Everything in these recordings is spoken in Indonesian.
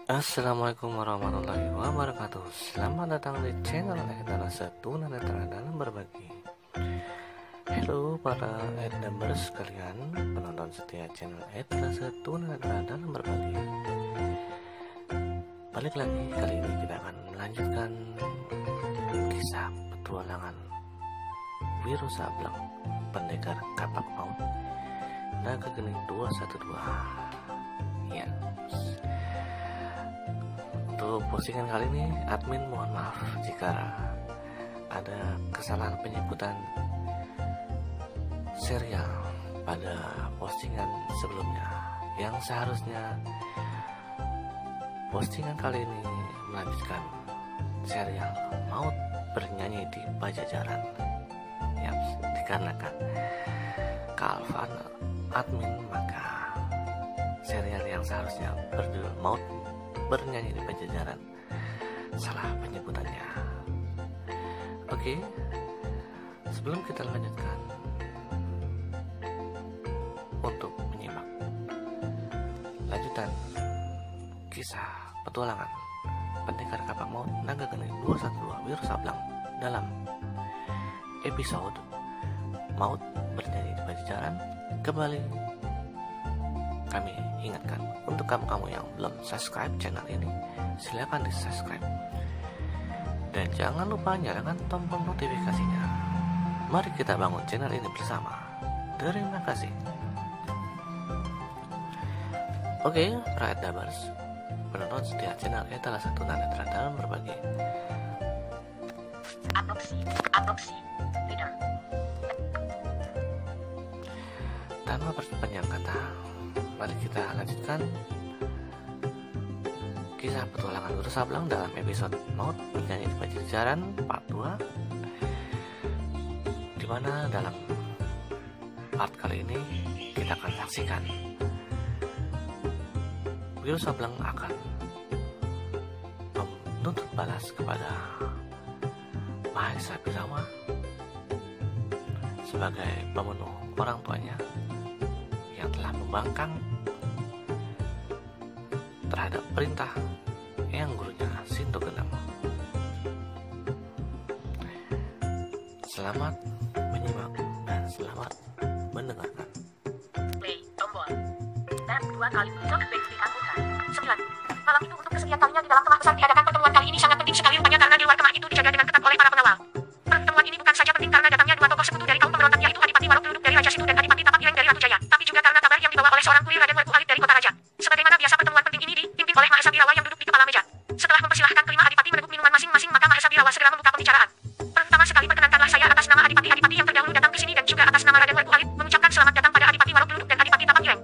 Assalamualaikum warahmatullahi wabarakatuh. Selamat datang di channel Etalase Tunanetra dalam berbagi. Halo para Edambers sekalian, penonton setia channel Etalase Tunanetra dalam berbagi. Balik lagi, kali ini kita akan melanjutkan kisah petualangan Wiro Sableng, pendekar kapak maut, Naga Gening 212. Ya. Untuk postingan kali ini, admin mohon maaf jika ada kesalahan penyebutan serial pada postingan sebelumnya. Yang seharusnya postingan kali ini melanjutkan serial Maut Bernyanyi di Pajajaran. Ya, dikarenakan kealfaan admin, maka serial yang seharusnya berjudul Maut Bernyanyi di Pajajaran salah penyebutannya. Oke, sebelum kita lanjutkan, untuk menyimak lanjutan kisah petualangan pendekar kapak maut Naga Gening 212 Wiro Sableng dalam episode Maut Bernyanyi di Pajajaran, kembali kami ingatkan untuk kamu-kamu yang belum subscribe channel ini, silakan di subscribe dan jangan lupa nyalakan tombol notifikasinya. Mari kita bangun channel ini bersama. Terima kasih. Oke, rakyat Dabers, penonton setia channel Etalase Tunanetra dalam berbagi. Adopsi, leader. Tanpa berpanjang kata, mari kita lanjutkan kisah petualangan Wiro Sableng dalam episode Maut Bernyanyi di Pajajaran part 2, dimana dalam part kali ini kita akan saksikan Wiro Sableng akan menuntut balas kepada Mahesa Birawa sebagai pemenuh orang tuanya yang telah membangkang terhadap perintah Eyang Gurunya Sinto Gendam. Selamat menyimak dan selamat mendengarkan. Play tombol. Dan 2 kali untuk back dianggurkan. 9. Malam itu untuk kesekian kalinya di dalam kemah besar diadakan pertemuan kali ini sangat penting sekali rupanya karena di luar kemah itu dijaga dengan ketat oleh para pengawal. Pertemuan ini bukan saja penting karena datangnya 2 tokoh sekutu dari kaum pemberontak, yaitu Adipati Warok Duduk dari Raja Situ dan Adipati Tapak Ireng dari Ratu Jaya, tapi juga karena kabar yang dibawa oleh seorang kurir Raden Werku Alit dari kota raja. Sebagaimana biasa, pertemuan penting ini dipimpin oleh Mahesa Birawa yang duduk di kepala meja. Setelah mempersilahkan kelima adipati meneguk minuman masing-masing, maka Mahesa Birawa segera membuka pembicaraan. Pertama sekali perkenankanlah saya atas nama adipati-adipati yang terdahulu datang ke sini dan juga atas nama Raden Werku Alit mengucapkan selamat datang pada Adipati Warok Duduk dan Adipati Tapak Ireng.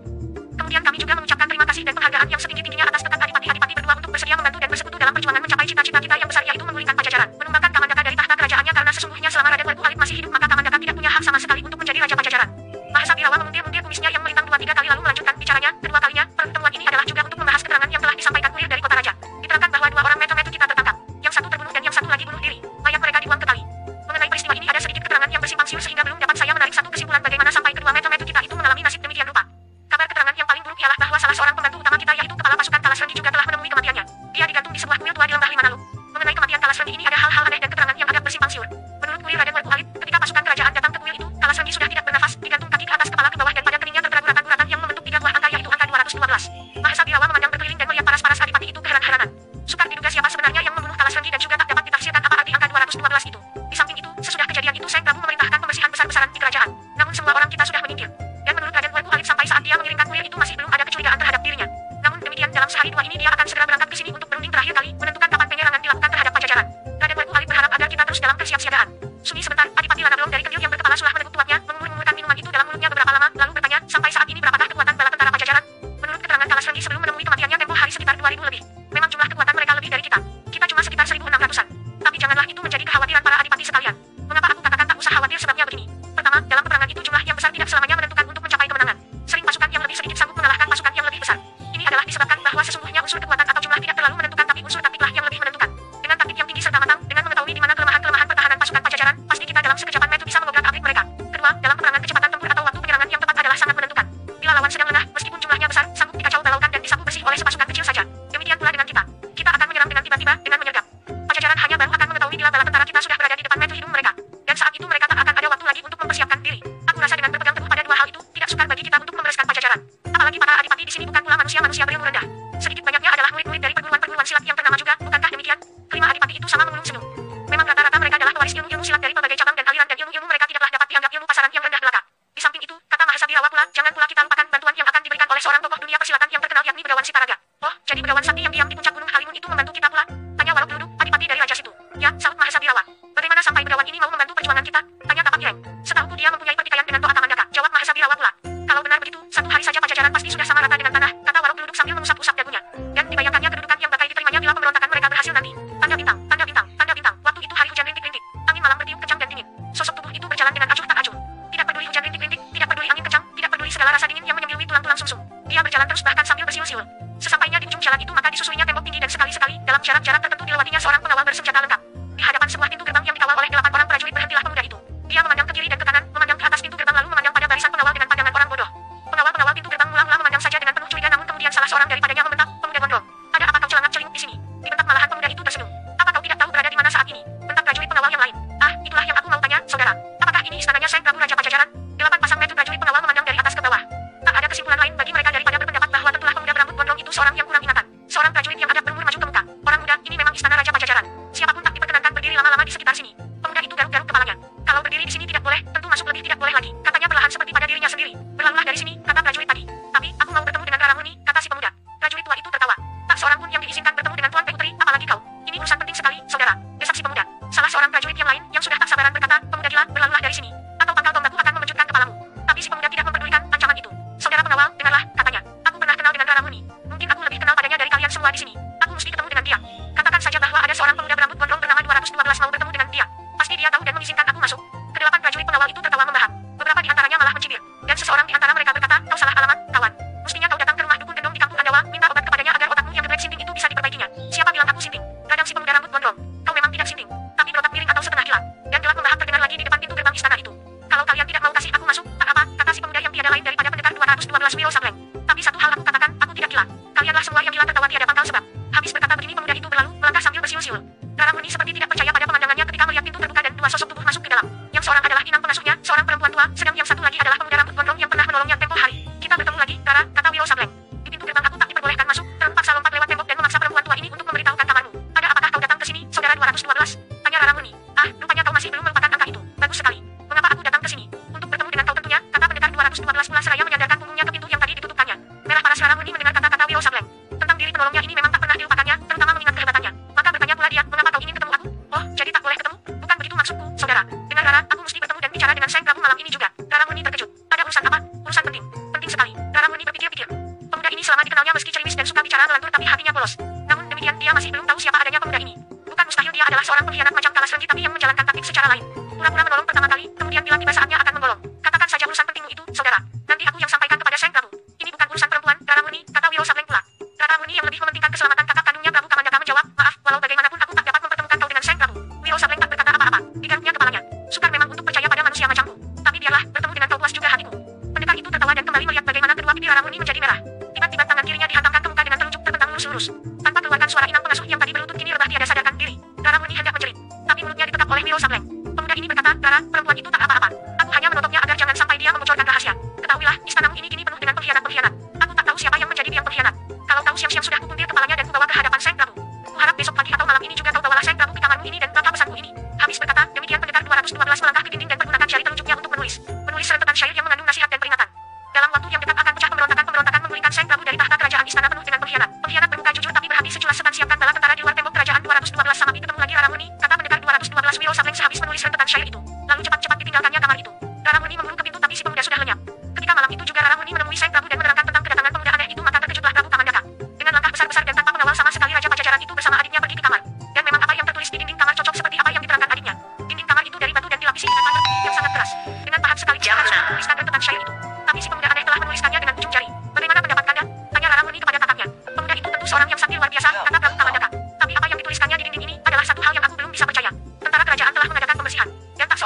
Kemudian kami juga mengucapkan terima kasih dan penghargaan yang setinggi-tingginya atas tekad adipati-adipati berdua untuk bersedia membantu dan bersekutu dalam perjuangan mencapai cita-cita kita yang besar, yaitu memulihkan Pajajaran, menumbangkan Kamandaka dari tahta kerajaannya, karena sesungguhnya selama Raden Werku Alit masih hidup maka Kamandaka tidak punya hak sama sekali untuk menjadi raja Pajajaran. Mahesa Birawa menguntir-untir kumisnya yang melintang 2-3 kali lalu melanjutkan bicaranya. Kedua kalinya, pertemuan ini adalah juga untuk membahas keterangan yang telah disampaikan kurir dari kota raja. Diterangkan bahwa 2 orang metu-metu kita tertangkap, yang satu terbunuh dan yang satu lagi bunuh diri. Mayat mereka dibuang ke kali. Mengenai peristiwa ini ada sedikit keterangan yang bersimpang siur sehingga belum dapat saya menarik satu kesimpulan bagaimana sampai kedua metu-metu kita itu mengalami nasib demikian rupa. Kabar keterangan yang paling buruk ialah bahwa salah seorang pembantu utama kita, yaitu kepala pasukan Kalasrenggi, juga telah menemui kematiannya. Dia digantung di sebuah kuil tua di lembah Limanalo. Mengenai kematian Kalasrenggi ini ada hal-hal aneh dan keterangan yang agak bersimpang siur. Menurut kuil Raden Werku Alit, ketika pasukan kerajaan datang ke kuil itu, Kalasrenggi sudah tidak bernafas, digantung kaki ke atas, kepala ke bawah, dan pada keningnya tertera guratan-guratan yang membentuk 3 buah angka, yaitu angka 212. Mahesa Birawa memandang berkeliling dan melihat paras-paras adipati itu keheran-heranan. Sukar diduga siapa sebenarnya yang membunuh Kalasrenggi dan juga tak dapat ditafsirkan apa arti angka 212 itu. Di samping itu, sesudah kejadian itu Seng Prabu memerintahkan pembersihan besar-besaran di kerajaan. Namun semua orang kita sudah menyingkir. Dan menurut Raden Werku Alit sampai saat dia mengirimkan kuil itu masih belum ada kecurigaan terhadap dirinya. Namun demikian, dalam sehari 2 ini dia akan segera berangkat ke sini untuk berunding terakhir kali menentukan kapan penyerangan dilakukan terhadap Pajajaran. Raden Werku Alit berharap agar kita terus dalam kesiapsiagaan. Sunyi sebentar, Adipati Lanablong dari Kendil yang berkepala sulah meneguk tuannya, mengumur-umurkan minuman itu dalam mulutnya beberapa lama, lalu bertanya, sampai saat ini berapakah kekuatan bala tentara Pajajaran? Menurut keterangan Kalasrenggi sebelum menemui kematiannya tempo hari sekitar 2000 lebih. Memang jumlah kekuatan mereka lebih dari kita. Kita cuma sekitar 1600-an. Tapi janganlah itu menjadi kekhawatiran para adipati sekalian. Mengapa aku katakan tak usah khawatir? Sebabnya begini. Pertama, dalam peperangan itu jumlah yang besar tidak selamanya menentukan untuk mencapai kemenangan. Sering pasukan yang lebih sedikit sanggup mengalahkan pasukan yang lebih besar. Ini adalah disebabkan bahwa sesungguhnya unsur kekuatan atau jumlah tidak terlalu menentukan, tapi unsur taktiklah yang lebih menentukan. Dengan taktik yang tinggi serta matang, dengan mengetahui di mana kelemahan-kelemahan pertahanan pasukan Pajajaran, pasti kita dalam sekejapan metu bisa mengobrak-abrik mereka. Kedua, dalam peperangan kecepatan tempur atau waktu penyerangan yang tepat adalah sangat menentukan. Bila lawan sedang lengah, meskipun jumlahnya besar, sanggup dikacau balaukan Pajajaran. Apalagi para adipati di sini bukan pula manusia-manusia berilmu rendah. Sedikit banyaknya adalah murid-murid dari perguruan-perguruan silat yang ternama juga, bukankah demikian? Kelima adipati itu sama mengungung senyum. Memang rata-rata mereka adalah pewaris ilmu-ilmu silat dari berbagai cabang dan aliran, dan ilmu-ilmu mereka tidaklah dapat dianggap ilmu pasaran yang rendah belaka. Di samping itu, kata Mahasabirawa pula, jangan pula kita lupakan bantuan yang akan diberikan oleh seorang tokoh dunia persilatan yang terkenal, yakni Begawan Sitaraga. Oh, jadi Begawan Sakti yang diam di puncak gunung Halimun itu membantu kita pula? Tanya Warok Geluduk, adipati dari Raja Situ. Ya, sahut Mahasabirawa. Bagaimana sampai Begawan ini mau membantu perjuangan kita? Tanya Tapak Ireng. Setahuku dia mempunyai pertikaian dengan Toa Tamandaka. Jawab Mahasabirawa pula. Kalau benar begitu, satu hari saja Pajajaran pasti sudah sama rata dengan tanah, kata Warok Geluduk sambil mengusap-usap dagunya. Dan dibayangkannya kedudukan yang bakal diterimanya bila pemberontakan mereka berhasil nanti. Tanda bintang, tanda bintang, tanda bintang. Waktu itu hari hujan rintik-rintik. Angin malam bertiup kencang dan dingin. Sosok tubuh itu berjalan dengan acuh tak acuh. Tidak peduli hujan rintik-rintik, tidak peduli angin kencang, tidak peduli segala rasa dingin yang menyemilui tulang-tulang sumsum. Dia berjalan terus bahkan sambil bersiul-siul. Sesampainya di ujung jalan itu maka disusuinya tembok tinggi dan sekali-sekali dalam jarak-jarak tertentu dilewatinya seorang pengawal bersenjata lengkap. Di hadapan sebuah pintu gerbang yang dikawal oleh 8 orang prajurit berhentilah pemuda itu. Dia memandang ke kiri dan ke kanan, memandang ke atas pintu gerbang lalu memandang pada barisan pengawal dengan pandangan orang bodoh. Pengawal-pengawal pintu gerbang mula-mula memandang saja dengan penuh curiga, namun kemudian salah seorang daripadanya membentak, "Pemuda gondrong, ada apa kau celangat-celinguk di sini?" Dibentak malahan pemuda itu tersenyum. "Apa kau tidak tahu berada di mana saat ini?" bentak prajurit pengawal yang lain. "Ah, itulah yang aku mau tanya, saudara. Apakah ini istananya Seng Prabu Raja Pajajaran?" 8 pasang mata prajurit pengawal memandang dari atas ke bawah. Tak ada kesimpulan lain bagi mereka daripada berpendapat bahwa tentulah pemuda berambut gondrong itu seorang yang kurang ingatan. Seorang prajurit yang adab berumur maju ke muka. "Orang muda, ini memang istana Raja Pajajaran. Siapapun tak diperkenankan berdiri lama-lama di sekitar sini." Pemuda itu garuk-garuk kepalanya. "Kalau berdiri di sini tidak boleh, tentu masuk lebih tidak boleh lagi," katanya perlahan seperti pada dirinya sendiri. "Berlalulah dari sini," kata prajurit tadi. "Tapi, aku mau bertemu dengan Rara Muni," kata si pemuda. Prajurit tua itu tertawa. "Tak seorang pun yang diizinkan bertemu dengan Tuan Putri, apalagi kau. Ini urusan penting sekali, saudara," desak si pemuda. Salah seorang prajurit yang lain, yang sudah tak sabaran berkata, "Pemuda gila, berlalulah dari sini, atau pangkal tombakku akan memejutkan kepalamu." Tapi si pemuda tidak memperdulikan ancaman itu. "Saudara pengawal, dengarlah," katanya. "Aku pernah kenal dengan Rara Muni. Mungkin aku lebih kenal padanya dari kalian semua di sini. Aku mesti ketemu dengan dia. Katakan saja bahwa ada seorang pemuda berambut gondrong bernama 212 mau bertemu dengan dia. Pasti dia tahu dan mengizinkan aku masuk." Kedelapan prajurit pengawal itu tertawa membahak. Beberapa di antaranya malah mencibir. Dan seseorang di antara mereka berkata, "Kau salah alamat, kawan. Mestinya kau datang ke rumah dukun gendong di kampung Andawa, minta obat kepadanya agar otakmu yang jelek sinting itu bisa diperbaikinya." "Siapa bilang aku sinting?" Gadang si pemuda rambut gondrong. "Kau memang tidak sinting, tapi berotak miring atau setengah gila." Dan gelak membahak terdengar lagi di depan pintu gerbang istana itu. "Kalau kalian tidak mau kasih aku masuk, tak apa," kata si pemuda yang tiada lain daripada pendekar 212 Wiro Sableng. "Tapi satu hal aku katakan, aku tidak gila. Kalianlah semua yang gila." Tertawa tiada pangkal sebab. Habis berkata begini pemuda itu berlalu, melangkah sambil bersiul-siul. Rara Muni seperti tidak percaya pada pemandangannya ketika melihat pintu terbuka dan dua sosok tubuh masuk ke dalam. Yang seorang adalah inang pengasuhnya, seorang perempuan tua, sedang yang satu lagi adalah pemuda rambut gondrong yang pernah menolongnya tempo hari. "Kita bertemu lagi, Rara," kata Wiro Sableng. "Di pintu gerbang aku tak diperbolehkan masuk, terpaksa lompat lewat tembok dan memaksa perempuan tua ini untuk memberitahukan kamarmu. Ada apakah kau datang ke sini, saudara 212? Tanya Rara Muni. "Ah, rupanya kau masih belum melupakan angka itu. Bagus sekali. Mengapa aku datang ke sini? Untuk bertemu dengan kau tentunya," kata pendekar 212 pula seraya menyandarkan punggungnya ke pintu yang tadi ditutupkannya. Merah paras Rara Muni mendengar kata-kata Wiro Sableng. Tentang diri penolongnya ini memang tak pernah dilupakannya, terutama mengingat kehebatannya. Maka bertanya pula dia, "Mengapa kau ingin ketemu aku?" "Oh, jadi tak boleh ketemu? Bukan begitu maksudku, saudara. Dengar Rara, aku mesti bertemu dan bicara dengan Seng Prabu malam ini juga." Rara Muni terkejut. "Ada urusan apa?" "Urusan penting. Penting sekali." Rara Muni berpikir-pikir. Pemuda ini selama dikenalnya meski ceriwis dan suka bicara melantur tapi hatinya polos. Namun demikian dia masih belum tahu siapa adanya pemuda ini. Bukan mustahil dia adalah seorang pengkhianat macam Kalas Renggi tapi yang menjalankan taktik secara lain. Pura-pura menolong pertama kali, kemudian bila tiba saatnya akan menggolong. "Katakan saja urusan pentingmu itu, saudara. Nanti aku yang sampaikan kepada Seng Prabu. Ini bukan urusan perempuan, Rara Muni," kata Wiro Sableng pula. Rara Muni yang lebih mementingkan keselamatan kakak kandungnya Prabu Kamandaka menjawab, "Maaf, walau bagaimanapun aku tak dapat mempertemukan kau dengan Seng Prabu." Wiro Sableng tak berkata apa-apa. Digaruknya kepalanya. "Sukar memang untuk percaya pada manusia macamku. Tapi biarlah, bertemu dengan kau puas juga hatiku." Pendekar itu tertawa dan kembali melihat bagaimana kedua pipi Rara Muni menjadi merah. Tiba-tiba tangan kirinya dihantamkan ke muka dengan telunjuk tertentang lurus-lurus. Tanpa keluarkan suara inang pengasuh yang tadi berlutut kini rebah tiada sadarkan diri. Rara Muni hendak menjerit. Tapi mulutnya ditekap oleh Wiro Sableng. Pemuda ini berkata, "Rara, perempuan itu tak apa-apa. Aku hanya menutupnya agar jangan sampai dia membocorkan rahasia. Ketahuilah, istanamu ini kini penuh dengan pengkhianat-pengkhianat. Aku tak tahu siapa yang menjadi biang pengkhianat. Kalau tahu siang-siang sudah kupuntir kepalanya dan kubawa ke hadapan Seng Prabu. Kuharap besok pagi atau malam ini juga kau bawalah Seng Prabu ke kamarmu ini dan tata pesanku ini." Habis berkata, demikian pendekar 212 melangkah ke dinding dan menggunakan jari telunjuknya untuk menulis. Menulis rentetan syair yang mengandung nasihat dan peringatan. Dalam waktu yang dekat akan pecah pemberontakan memulihkan Seng Prabu dari tahta kerajaan istana penuh dengan pengkhianat. Pengkhianat bermuka jujur tapi berhati seculas setan siapkan bala tentara di luar tembok kerajaan 212 sama ketemu lagi Rara Muni, kata pendekar 212 Wiro Sableng sehabis menulis rentetan syair itu. Lalu cepat-cepat ditinggalkannya kamar itu. Rara Muni memburu ke pintu tapi si pemuda sudah lenyap. Ketika malam itu juga Rara Muni menemui Seng Prabu dan menerangkan tentang kedatangan pemuda aneh itu maka terkejutlah Prabu Kamandaka. Dengan langkah besar-besar dan tanpa pengawal sama sekali Raja Pajajaran itu bersama adiknya pergi ke kamar. Dan memang apa yang tertulis di dinding kamar cocok seperti apa yang diterangkan adiknya. Dinding kamar itu dari batu dan dilapisi dengan marmer yang sangat keras. Dengan paham sekali dia harus menuliskan rentetan syair itu. Tapi si pemuda aneh telah menuliskannya dengan ujung jari. "Bagaimana pendapat Anda?" tanya Rara Muni kepada kakaknya. "Pemuda itu tentu seorang yang sakti luar biasa," kata Prabu Kamandaka. "Tapi apa yang dituliskannya di dinding ini adalah satu hal yang aku belum bisa percaya. Tentara kerajaan telah mengadakan pembersihan, dan tak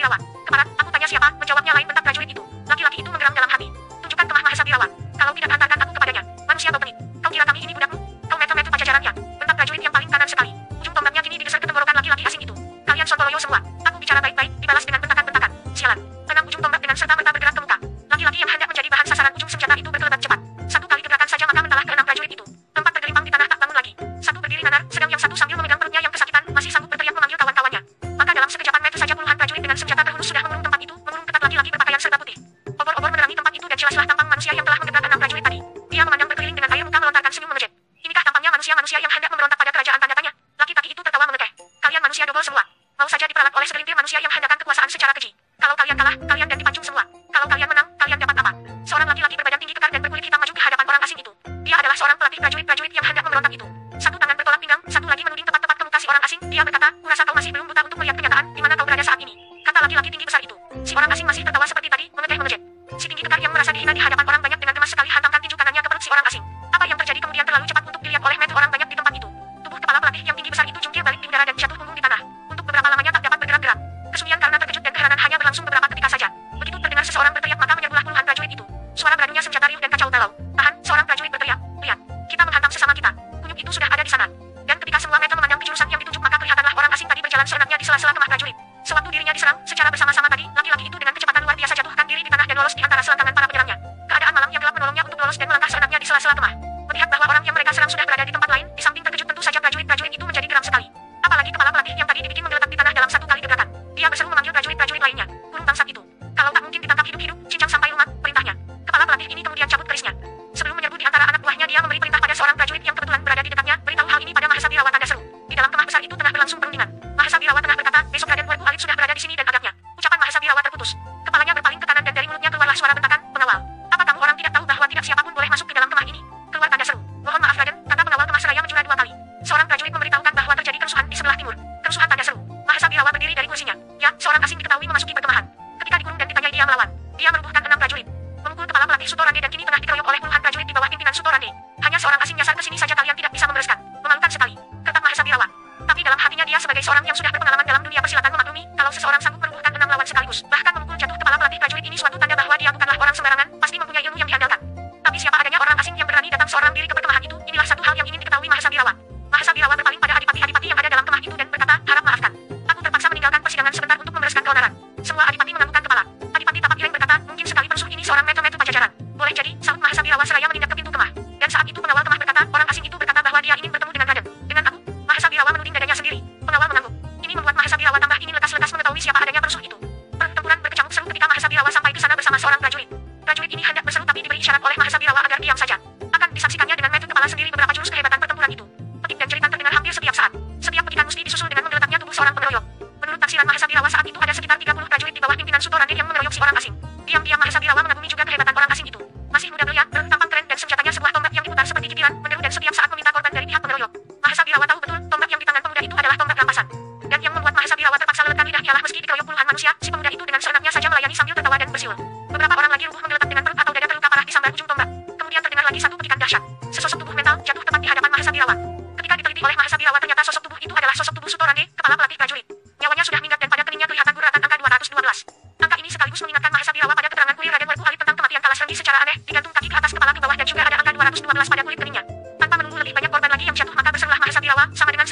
Birawa. Keparat, aku tanya siapa, menjawabnya lain bentak prajurit itu. Laki-laki itu menggeram dalam hati. Tunjukkan kemah Mahesa Birawa. Kalau tidak antarkan aku kepadanya. Manusia baupenit. Kau kira kami ini budakmu? Kau metu-metu pajajarannya. Bentak prajurit yang paling kanan sekali. Ujung tombaknya kini digeser ke tenggorokan laki-laki asing itu. Kalian sontoloyo semua. Aku bicara baik-baik, dibalas dengan bentakan-bentakan. Sialan. Enam ujung tombak dengan serta-merta bergerak ke muka. Laki-laki yang hendak menjadi bahan sasaran ujung senjata itu berkelebat cepat. Satu kali gebrakan saja maka mentalah keenam prajurit itu. Empat bergelimpang di tanah tak bangun lagi. Satu berdiri nanar, sedang yang satu sambil memegang perutnya yang kesakitan masih sanggup berteriak memanggil kawan-kawannya. Maka dalam sekejapan mata saja puluhan prajurit dengan senjata terhunus sudah mengurung tempat itu, mengurung ketat laki-laki berpakaian serba putih. Obor-obor menerangi tempat itu dan jelaslah tampang manusia yang telah menggebrak enam prajurit tadi. Dia memandang berkeliling dengan air muka melontarkan senyum mengejek. Inikah tampangnya manusia-manusia yang hendak memberontak pada kerajaan, tanda tanya. Laki-laki itu tertawa mengeteh. Kalian manusia dobol semua. Mau saja diperalat oleh segelintir manusia yang hendakkan kekuasaan secara keji. Kalau kalian kalah, kalian dan dipancung semua. Kalau kalian menang, kalian dapat apa? Seorang laki-laki berbadan tinggi kekar dan berkulit hitam maju ke hadapan orang asing itu. Dia adalah seorang pelatih prajurit-prajurit yang hendak memberontak itu. Satu tangan bertolak pinggang, satu lagi menuding tepat-tepat ke muka si orang asing. Dia berkata, kurasa kau masih belum buta untuk melihat kenyataan di mana kau berada saat ini. Kata laki-laki tinggi besar itu. Si orang asing masih tertawa seperti tadi, mengejek. Si tinggi kekar yang merasa dihina di hadapan orang banyak dengan gemas sekali hantamkan tinju kanannya ke perut si orang asing. Apa yang terjadi kemudian terlalu cepat untuk dilihat oleh mata orang banyak di tempat itu. Tubuh kepala pelatih yang tinggi besar itu jungkir balik di udara dan jatuh punggung di tanah. Untuk beberapa lamanya tak dapat bergerak-gerak. Kesunyian karena terkejut dan keheranan hanya berlangsung beberapa ketika saja. Begitu terdengar seseorang berteriak maka menyerbulah puluhan prajurit itu. Suara beradunya senjata riuh dan kacau balau. Tahan, seorang prajurit berteriak. Lihat, kita menghantam sesama kita. Kunyuk itu sudah ada di sana. Dan ketika semua mata memandang ke jurusan yang ditunjuk maka kelihatanlah orang asing tadi berjalan seenaknya di sela-sela kemah prajurit. Sewaktu dirinya diserang secara bersama-sama tadi, laki-laki itu dengan kecepatan luar biasa jatuhkan diri di tanah dan lolos di antara selangkangan para penyerangnya. Keadaan malam yang gelap menolongnya untuk lolos dan melangkah seenaknya di sela-sela kemah. Melihat bahwa orang yang mereka serang sudah berada di tempat lain, di samping terkejut tentu saja prajurit-prajurit itu menjadi geram sekali. Apalagi kepala pelatih yang tadi dibikin menggeletak di tanah dalam satu kali gebrakan. Dia berseru memanggil prajurit-prajurit lainnya. Burung bangsat itu. Kalau tak mungkin ditangkap hidup-hidup, cincang sampai lumat, perintahnya. Kepala pelatih ini kemudian cabut kerisnya. Sebelum menyerbu di antara anak buahnya, dia memberi perintah pada seorang prajurit yang kebetulan berada di dekatnya. Beritahu hal ini pada Mahesa Birawa, tanda seru. Di dalam kemah besar itu tengah berlangsung perundingan. Mahesa Birawa tengah berkata, besok Raden Werku Alit sudah berada di sini dan agaknya. Ucapan Mahesa Birawa terputus. Kepalanya berpaling ke kanan dan dari mulutnya keluarlah suara bentakan, pengawal. Apa kamu orang tidak tahu bahwa tidak siapapun boleh masuk ke dalam kemah ini? Keluar, tanda seru. Mohon maaf Raden, kata pengawal kemah seraya menjura dua kali. Seorang prajurit memberitahukan bahwa terjadi kerusuhan di sebelah timur. Kerusuhan, tanda seru. Mahesa Birawa berdiri dari kursinya. Ya, seorang asing diketahui memasuki perkemahan. Ketika dikurung dan ditanyai dia melawan. Dia merubuhkan enam prajurit. Memukul kepala pelatih Sutorande dan kini tengah dikeroyok oleh puluhan prajurit di bawah pimpinan Sutorande. Hanya seorang asing nyasar ke sini saja kalian tidak bisa membereskan. Memalukan sekali. Ketak Mahesa Birawa. Tapi dalam hatinya dia sebagai seorang yang sudah berpengalaman dalam dunia persilatan memaklumi kalau seseorang sanggup merubuhkan enam lawan sekaligus. Bahkan memukul jatuh kepala pelatih prajurit ini suatu tanda bahwa dia bukanlah orang sembarangan, pasti mempunyai ilmu yang diandalkan. Tapi siapa adanya orang asing yang berani datang seorang diri ke perkemahan itu, inilah satu hal yang ingin diketahui Mahesa Birawa. Mahesa Birawa berpaling pada adipati-adipati yang ada dalam kemah itu dan berkata, harap maafkan. Aku terpaksa meninggalkan persidangan sebentar untuk membereskan keonaran. Semua adipati menganggukkan kepala. Adipati Tapak Ireng berkata, mungkin sekali perusuh ini seorang metu-metu pajajaran. Boleh jadi, sahut Mahesa Birawa seraya menindap ke pintu kemah. Dan saat itu pengawal kemah berkata, orang asing itu berkata bahwa dia ingin bertemu dengan Raden. Dengan aku, Mahesa Birawa menuding dadanya sendiri. Pengawal mengangguk. Ini membuat Mahesa Birawa tambah ingin lekas-lekas mengetahui siapa adanya perusuh itu. Pertempuran berkecamuk seru ketika Mahesa Birawa sampai ke sana bersama seorang prajurit. Prajurit ini hendak berseru tapi diberi isyarat oleh Mahesa Birawa agar diam saja. Akan disaksikannya dengan mata kepala sendiri beberapa jurus kehebatan pertempuran itu. Petik dan jeritan terdengar hampir setiap saat. Setiap petikan musti disusul dengan menggeletaknya tubuh seorang pengeroyok. Menurut taksiran Mahesa Birawa saat itu ada sekitar 30 prajurit di bawah pimpinan Sutorande yang mengeroyok si orang asing. Diam-diam Mahesa Birawa mengagumi juga kehebatan orang asing itu. Masih muda belia, bertampang keren dan senjatanya sebuah tombak yang diputar seperti kikiran, menderu dan setiap saat meminta korban dari pihak pengeroyok. Mahesa Birawa tahu betul tombak yang di tangan pemuda itu adalah tombak rampasan. Dan yang membuat Mahesa Birawa terpaksa lelutkan lidahnya ialah meski dikeroyok puluhan manusia, si pemuda itu dengan seenaknya saja melayani sambil tertawa dan bersiul. Beberapa orang lagi rubuh menggeletak dengan perut atau dada terluka parah di sambar ujung tombak. Kemudian terdengar lagi satu petikan dahsyat. Sesosok tubuh metal jatuh tepat di hadapan Mahesa Birawa. Ketika diteliti oleh Mahesa Birawa ternyata sosok tubuh itu adalah sosok tubuh Sutorande, kepala pelatih prajurit. Nyawanya sudah minggat dan pada keningnya kelihatan guratan angka 212. Angka ini sekaligus mengingatkan Mahesa Birawa pada keterangan kulir Raden Werku Alit tentang kematian Kalasrenggi secara aneh, digantung kaki ke atas kepala ke bawah dan juga ada angka 212 pada kulit keningnya. Tanpa menunggu lebih banyak korban lagi yang jatuh maka berserulah Mahesa Birawa, sama dengan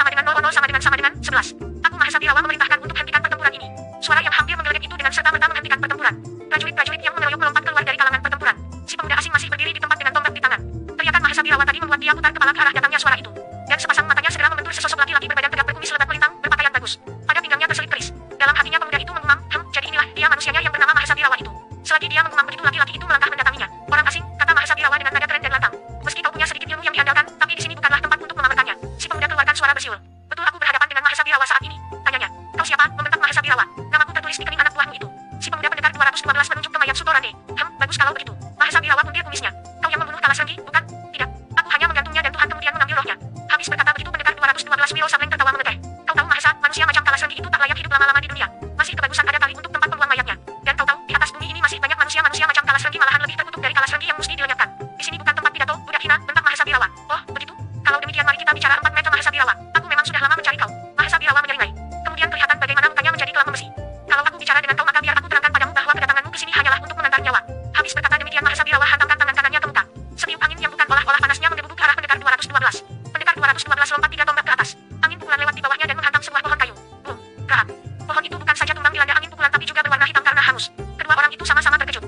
11. Aku Mahesa Birawa memerintahkan untuk hentikan pertempuran ini. Suara yang hampir menggelegar itu dengan serta-merta menghentikan pertempuran. Prajurit-prajurit yang mengeroyok melompat keluar dari kalangan pertempuran. Si pemuda asing masih berdiri di tempat dengan tombak di tangan. Teriakan Mahesa Birawa tadi membuat dia putar kepala ke arah datangnya suara itu. Dan sepasang matanya segera membentur sesosok laki-laki berbadan tegap berkumis lebat melintang, berpakaian bagus. Pada pinggangnya terselip keris. Dalam hatinya pemuda itu mengumam, jadi inilah dia manusianya yang bernama Mahesa Birawa itu. Selagi dia mengumam begitu laki-laki itu melangkah mendatanginya. Orang asing, kata Mahesa Birawa dengan nada keren dan lantang. Meski kau punya sedikit ilmu yang diandalkan, tapi di sini bukanlah tempat untuk memamerkannya. Si pemuda keluarkan suara bersiul. Betul aku berhadapan dengan Mahesa Birawa saat ini? Tanyanya. Kau siapa? Membentak Mahesa Birawa. Namaku tertulis di kening anak buahmu itu. Si pemuda pendekar 212 menunjuk ke mayat Sutorande. Bagus kalau begitu. Mahesa Birawa puntir kumisnya. Kau yang membunuh Kalasrenggi, bukan? Tidak. Aku hanya menggantungnya dan Tuhan kemudian mengambil rohnya. Habis berkata begitu pendekar 212 Wiro Sableng tertawa mengeteh. Kau tahu Mahesa, manusia macam Kalasrenggi itu tak layak hidup lama-lama di dunia. Masih kebagusan ada tali untuk tempat pembuang mayatnya. Dan kau tahu, di atas bumi ini masih banyak manusia-manusia macam Kalasrenggi malahan lebih terkutuk dari Kalasrenggi yang mesti dilenyapkan. Di sini bukan tempat pidato, budak hina, bentak Mahesa Birawa. Oh, begitu? Kalau demikian mari kita bicara 4 meter Mahesa Birawa. Aku memang sudah lama mencari kau. Mahesa Birawa menyeringai. Kemudian kelihatan bagaimana mukanya menjadi kelam membesi. Kalau aku bicara dengan kau, maka biar aku terangkan padamu bahwa kedatanganmu ke sini hanyalah untuk mengantar nyawa. Habis berkata demikian, Mahesa Birawa hantamkan tangan kanannya ke muka. Setiup angin yang bukan olah-olah panasnya menggebu ke arah pendekar 212. Pendekar 212 lompat 3 tombak ke atas. Angin pukulan lewat di bawahnya dan menghantam sebuah pohon kayu. Boom! Gahak! Pohon itu bukan saja tumbang dilanda angin pukulan tapi juga berwarna hitam karena hangus. Kedua orang itu sama-sama terkejut.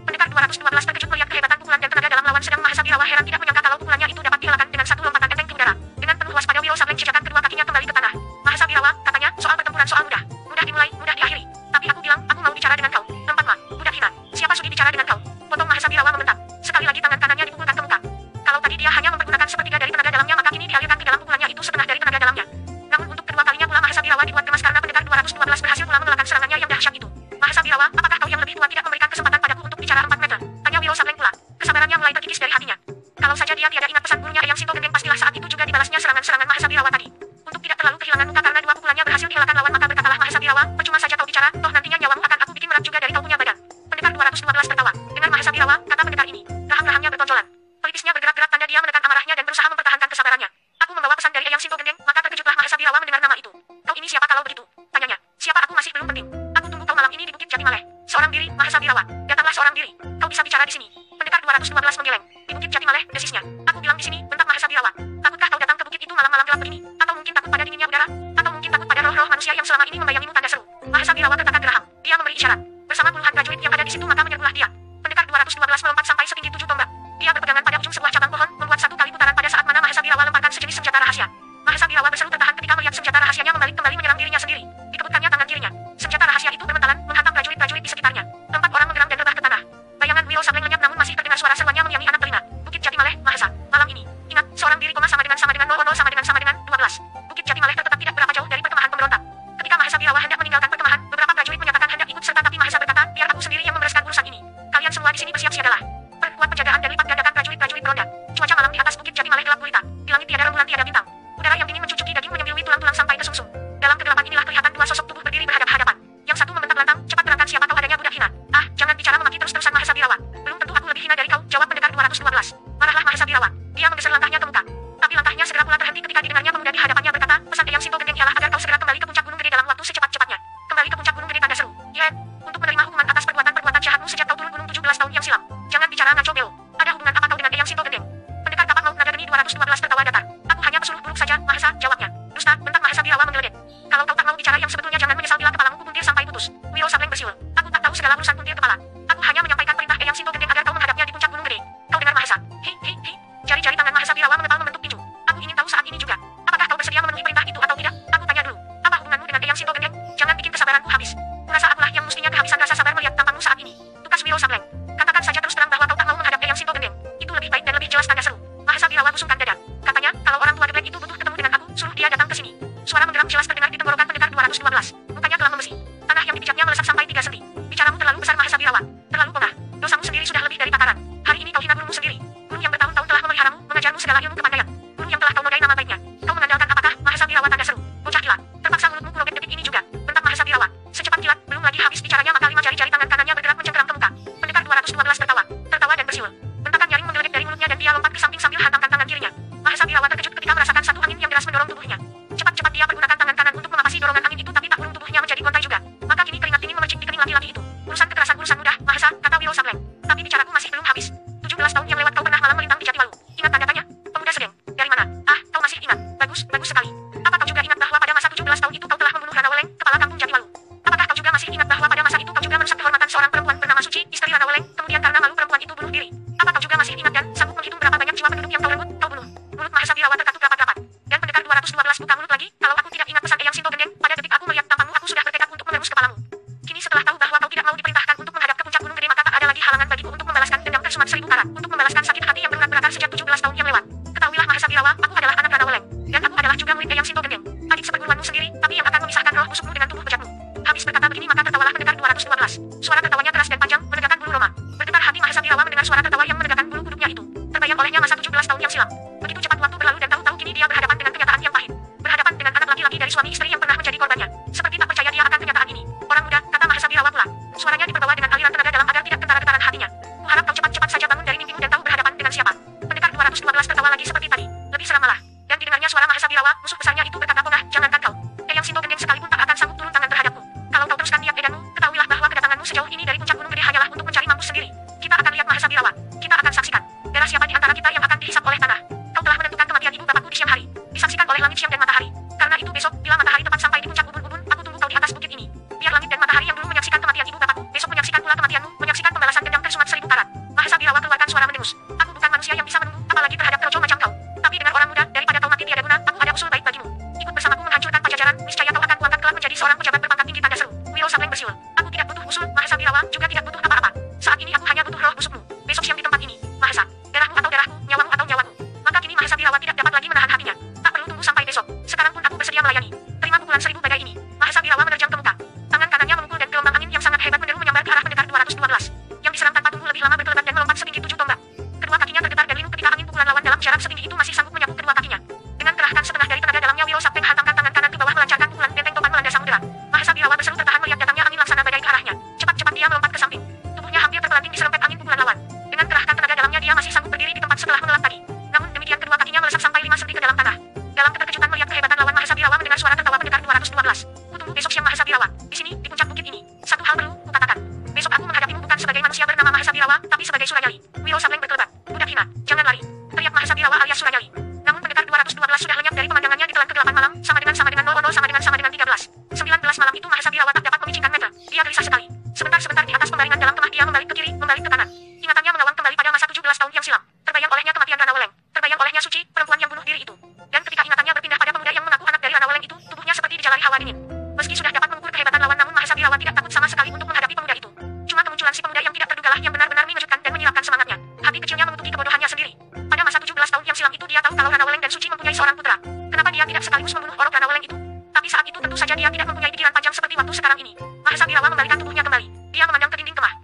Pendekar 212 terkejut melihat kehebatan pukulan dan tenaga dalam lawan, sedang Mahesa Birawa heran tidak menyangka kalau pukulannya itu dapat dielakkan dengan satu lompatan enteng ke udara. Dengan penuh waspada Wiro Sableng jejakkan kedua kakinya kembali ke tanah. Mahesa Birawa, katanya, soal pertempuran soal mudah. Mudah dimulai, mudah diakhiri. Tapi aku bilang, aku mau bicara dengan kau. Tempat mah, budak hina. Siapa sudi bicara dengan kau? Potong Mahesa Birawa membentak. Sekali lagi tangan kanannya dipukulkan ke muka. Kalau tadi dia hanya mempergunakan sepertiga dari tenaga dalamnya, maka kini dialirkan ke dalam pukulannya itu setengah dari tenaga dalamnya. Namun untuk kedua kalinya pula Mahesa Birawa dibuat gemas karena pendekar 212 berhasil pula mengelakkan serangannya yang dahsyat itu. Mahesa Birawa, apakah kau yang lebih tua tidak memberikan kesempatan padaku untuk bicara 4 meter? Tanya Wiro Sableng pula. Kesabarannya mulai terkikis dari hatinya. Kalau saja dia tidak ingat pesan gurunya Eyang Sinto Gendeng, pastilah saat itu juga dibalasnya serangan-serangan Mahesa Birawa tadi. Untuk tidak terlalu kehilangan muka karena dua pukulannya berhasil dielakkan lawan, maka berkatalah Mahesa Birawa, percuma saja kau bicara, toh nantinya nyawamu akan aku bikin merat juga dari kau punya badan. Pendekar 212 tertawa. Dengar Mahesa Birawa, kata pendekar ini. Rahang-rahangnya bertonjolan. Pelipisnya bergerak-gerak tanda dia menekan amarahnya dan berusaha mempertahankan kesabarannya. Aku membawa pesan dari Eyang Sinto Gendeng, maka terkejutlah Mahesa Birawa mendengar nama itu. Kau ini siapa kalau begitu? Tanyanya. Siapa aku masih belum penting. Aku tunggu kau malam ini di Bukit Jatimaleh. Seorang diri, Mahesa Birawa. Datanglah seorang diri. Kau bisa bicara di sini. Pendekar 212 menggeleng. Di Bukit Jatimaleh, desisnya. Aku bilang di sini, bentak Mahesa Birawa. Takutkah kau datang ke bukit itu malam-malam gelap begini? Atau mungkin takut pada dinginnya udara? Atau mungkin takut pada roh-roh manusia yang selama ini membayangimu? Tanda seru. Mahesa Birawa tertekan geraham. Dia memberi isyarat. Bersama puluhan prajurit yang ada di situ maka menyerbulah dia. Pendekar 212 melompat sampai setinggi 7 tombak. Dia berpegangan pada ujung sebuah cabang pohon, membuat satu kali putaran pada saat mana Mahesa Birawa lemparkan sejenis senjata rahasia. Mahesa Birawa berseru tertahan ketika melihat senjata rahasianya membalik kembali menyerang dirinya sendiri. Dikebutkannya tangan kirinya. Senjata rahasia itu bermentalan, menghantam prajurit-prajurit di sekitarnya. 4 orang menggeram dan rebah ke tanah. Bayangan Wiro Sableng lenyap namun masih terdengar suara seruannya mengiangi anak telinga. Bukit Jatimaleh, Mahesa. Malam ini. Ingat, seorang diri sama dengan 010 sama dengan 12. Bukit Jatimaleh terletak tidak berapa jauh dari perkemahan pemberontak. Ketika Mahesa Birawa hendak meninggalkan perkemahan, beberapa prajurit menyatakan hendak ikut serta, tapi Mahesa berkata, biar aku sendiri yang membereskan urusan ini. Kalian semua di sini bersiap siagalah. Perkuat penjagaan dan lipat gandakan prajurit-prajurit beronda. Cuaca malam di atas Bukit Jatimaleh gelap gulita. Di langit tiada rembulan tiada bintang. Udara yang dingin mencucuki daging menyembilui tulang-tulang sampai ke sumsum. Dalam kegelapan inilah kelihatan dua sosok tubuh berdiri berhadap-hadapan. Yang satu membentak lantang, cepat terangkan siapa kau adanya budak hina. Ah, jangan bicara memaki terus-terusan Mahesa Birawa. Belum tentu aku lebih hina dari kau, jawab pendekar 212. Marahlah Mahesa Birawa. Dia menggeser langkahnya ke muka. Tapi langkahnya segera pula terhenti ketika didengarnya pemuda di hadapannya berkata, pesan Eyang Sinto Gendeng ialah agar kau segera kembali ke puncak Gunung Gede dalam waktu secepat-cepatnya. Kembali ke puncak Gunung Gede, tanda seru. Yen, untuk menerima hukuman atas perbuatan-perbuatan jahatmu sejak kau turun gunung 17 tahun yang silam. Jangan bicara ngaco beo. Ada hubungan apa kau dengan Eyang Sinto Gendeng? Pendekar kapak maut naga geni 212 tertawa datar. Aku hanya pesuruh buruk saja, Mahesa, jawabnya. Dusta, bentak Mahesa Birawa menggeledet. Kalau kau tak mau bicara yang sebetulnya, jangan menyesal bila kepalamu kupuntir sampai putus. Wiro Sableng bersiul. Aku tak tahu segala urusan puntir kepala. Aku hanya menyampaikan perintah Eyang Sinto Gendeng agar kau menghadapnya di puncak Gunung Gede. Kau dengar Mahesa? Hi. Jari-jari tangan Mahesa Birawa mengepal membentuk tinju. Aku ingin tahu saat ini juga. Apakah kau bersedia memenuhi perintah itu atau tidak? Aku tanya dulu. Apa hubunganmu dengan Eyang Sinto Gendeng? Jangan bikin kesabaranku habis. Kurasa akulah yang mestinya kehabisan rasa sabar melihat tampangmu saat ini. Tukas Wiro Sableng. Katakan saja terus terang bahwa kau tak mau menghadap Eyang Sinto Gendeng. Itu lebih baik dan lebih jelas, tanda seru. Mahesa Birawa busungkan dada. Katanya, kalau orang tua geblek itu butuh ketemu dengan aku, suruh dia datang ke sini. Suara menggeram jelas terdengar di tenggorokan pendekar 212. Mukanya telah membesi. Tanah yang dipijatnya melesat sampai 3 senti. Bicaramu terlalu besar Mahesa Birawa. Terlalu pongah. Dosamu sendiri sudah lebih dari pataran. Hari ini kau hina gurumu sendiri. Guru yang bertahun-tahun telah memeliharamu, mengajarmu segala ilmu kepandaian. Guru yang telah kau nodai nama baiknya. Kau mengandalkan apakah, Mahesa Birawa, tanda seru. Bocah gila. Terpaksa mulutmu kurobek detik ini juga. Bentak Mahesa Birawa. Secepat kilat, belum lagi habis bicaranya maka 5 jari-jari tangan kanannya bergerak mencengkeram ke muka. Pendekar 212 tertawa dan bersiul. Bentakan nyaring menggeledik dari mulutnya dan dia lompat ke samping sambil hantamkan tangan kirinya. Mahesa Birawa terkejut ketika merasakan satu angin yang deras mendorong tubuhnya. Cepat-cepat dia pergunakan tangan kanan untuk mengapasi dorongan angin itu, tapi tak kurung tubuhnya menjadi gontai juga. Maka kini keringat dingin memercik di kening laki-laki itu. Urusan kekerasan urusan mudah, Mahesa, kata Wiro Sableng. Tapi bicaraku masih belum habis. 17 tahun yang lewat kau pernah malam melintang di Jatiwalu. Ingat, tanda tanya? Pemuda sedeng. Dari mana? Ah, kau masih ingat. Bagus sekali. Apa kau juga ingat bahwa pada masa 17 tahun itu kau telah membunuh Rana Weleng, kepala kampung Jatiwalu? Apakah kau juga masih ingat bahwa pada masa itu kau juga merusak kehormatan seorang perempuan bernama Suci, istri Rana Weleng, kemudian karena malu perempuan itu bunuh diri? Apa kau juga masih ingat dan sanggup menghitung berapa banyak jiwa penduduk yang kau renggut, kau bunuh? Mulut Mahesa Birawa terkatup rapat-rapat. Dan pendekar 212 buka mulut lagi, kalau aku tidak ingat pesan Eyang Sinto Gendeng, pada detik aku melihat tampangmu aku sudah bertekad untuk mengerus kepalamu. Kini setelah tahu bahwa kau tidak mau diperintahkan untuk menghadap ke puncak Gunung Gede, maka tak ada lagi halangan bagiku untuk membalaskan dendam tersumat 1000 karat, untuk membalaskan sakit hati yang berurat-berakar sejak 17 tahun yang lewat. Ketahuilah Mahesa Birawa, aku adalah anak Rana Weleng, dan aku adalah juga murid Eyang Sinto Gendeng, adik seperguruanmu sendiri, tapi yang akan memisahkan roh busukmu dengan tubuh bejatmu. Habis berkata begini maka tertawalah pendekar 212. Suara tertawanya keras dan panjang, menegakkan bulu roma. Bergetar hati Mahesa Birawa mendengar suara tertawa yang menegakkan bulu kuduknya itu. Terbayang olehnya masa 17 tahun yang silam. Begitu cepat waktu berlalu dan tahu-tahu kini dia berhadapan dengan kenyataan yang pahit. Berhadapan dengan anak laki-laki dari suami istri yang pernah menjadi korbannya. Seperti tak percaya dia akan kenyataan ini. Orang muda, kata Mahesa Birawa pula. Suaranya diperbawa dengan aliran tenaga dalam agar tidak getaran hatinya. Kuharap kau cepat-cepat saja bangun dari mimpimu dan tahu berhadapan dengan siapa. Pendekar 212 tertawa lagi seperti tadi. Lebih seram malah. Dan didengarnya suara Mahesa Birawa, musuh besarnya itu berkata pongah, jangankan kau. Eyang Sinto Gendeng sekalipun tak akan sanggup turun tangan terhadapmu. Kalau kau teruskan niat edanmu, ketahuilah Jauh ini dari puncak gunung gede hanyalah untuk mencari mampus sendiri. Kita akan lihat Mahesa Birawa. Kita akan saksikan. Darah siapa di antara kita yang akan dihisap oleh tanah. Kau telah menentukan kematian ibu bapakku di siang hari. Disaksikan oleh langit siang dan matahari. Karena itu besok, bila matahari tepat sampai di puncak ubun-ubun, aku tunggu kau di atas bukit ini. Biar langit dan matahari yang dulu menyaksikan kematian ibu bapakku, besok menyaksikan pula kematianmu, menyaksikan pembalasan dendam tersumat 1000 karat. Mahesa Birawa keluarkan suara mendengus. Aku bukan manusia yang bisa menunggu, apalagi terhadap kroco macam kau. Tapi dengar orang muda, daripada kau mati tiada guna, aku ada usul baik bagimu. Ikut bersamaku menghancurkan Pajajaran, niscaya kau akan kuangkat kelak menjadi seorang pejabat berpangkat tinggi. Tanda seru. Wiro Sableng bersiul. Aku tidak butuh usul, Mahesa Birawa, juga tidak butuh apa-apa. Saat ini aku hanya butuh roh busukmu. Besok siang di tempat ini, Mahesa. Darahmu atau darahku, nyawamu atau nyawaku. Maka kini Mahesa Birawa tidak dapat lagi menahan hatinya. Tak perlu tunggu sampai besok. Sekarang pun aku bersedia melayani. Terima pukulan 1000 badai ini. Mahesa Birawa menerjang ke muka. Tangan kanannya memukul dan gelombang angin yang sangat hebat menderu menyambar ke arah pendekar 212. Yang diserang tanpa tunggu lebih lama berkelebat dan melompat setinggi 7 tombak. Kedua kakinya bergetar dan linu ketika angin pukulan lawan dalam jarak setinggi itu masih sanggup menyapu kedua kakinya. Dengan kerahkan setengah dari tenaga dalamnya, Wiro Sableng hantamkan tangan kanan ke bawah melancarkan pukulan benteng topan melanda samudera. Mahesa Birawa berseru tertahan melihat datangnya angin laksana badai ke arahnya. Cepat-cepat dia melompat ke samping. Tubuhnya hampir terpelanting diserempet angin pukulan lawan. Dengan kerahkan tenaga dalamnya dia masih sanggup berdiri di tempat setelah mengelak tadi. Namun demikian kedua kakinya melesat sampai 5 senti ke dalam tanah. Dalam keterkejutan melihat kehebatan lawan, Mahesa Birawa mendengar suara tertawa pendekar 212. Kutunggu besok siang Mahesa Birawa. Di sini, di puncak bukit ini. Satu hal perlu kukatakan. Besok aku menghadapimu bukan sebagai manusia bernama Mahesa Birawa, tapi sebagai Surayali. Wiro Sableng berkelebat. Budak hina, jangan lari. Teriak Mahesa Birawa alias Surayali. Namun pendekar 212 sudah lenyap dari pemandangannya di telan ke-8 malam, sama dengan 00 sama dengan 13. 19 malam itu Mahesa Birawa tak dapat memicingkan mata. Dia gelisah sekali. Sebentar di atas pembaringan dalam kemah dia membalik ke kiri, membalik ke kanan. Ingatannya mengawang kembali pada masa 17 tahun yang silam. Terbayang olehnya kematian Rana Weleng. Terbayang olehnya Suci, perempuan yang bunuh diri itu. Dan ketika ingatannya berpindah pada pemuda yang mengaku anak dari Rana Weleng itu, tubuhnya seperti dijalari hawa dingin. Meski sudah dapat mengukur kehebatan lawan, namun Mahesa Birawa tidak takut sama sekali untuk menghadapi pemuda itu. Cuma kemunculan si pemuda yang tidak terdugalah yang benar-benar mengejutkan dan menyiapkan semangatnya. Hati kecilnya mengutuki kebodohannya sendiri. Pada masa 17 tahun yang silam itu dia tahu kalau Rana Weleng dan Suci mempunyai seorang putra. Kenapa dia tidak sekaligus membunuh Orok Rana Weleng itu? Tapi saat itu tentu saja dia tidak mempunyai pikiran panjang seperti waktu sekarang ini. Mahesa Birawa membalikan tubuhnya kembali. Dia memandang ke dinding kemah.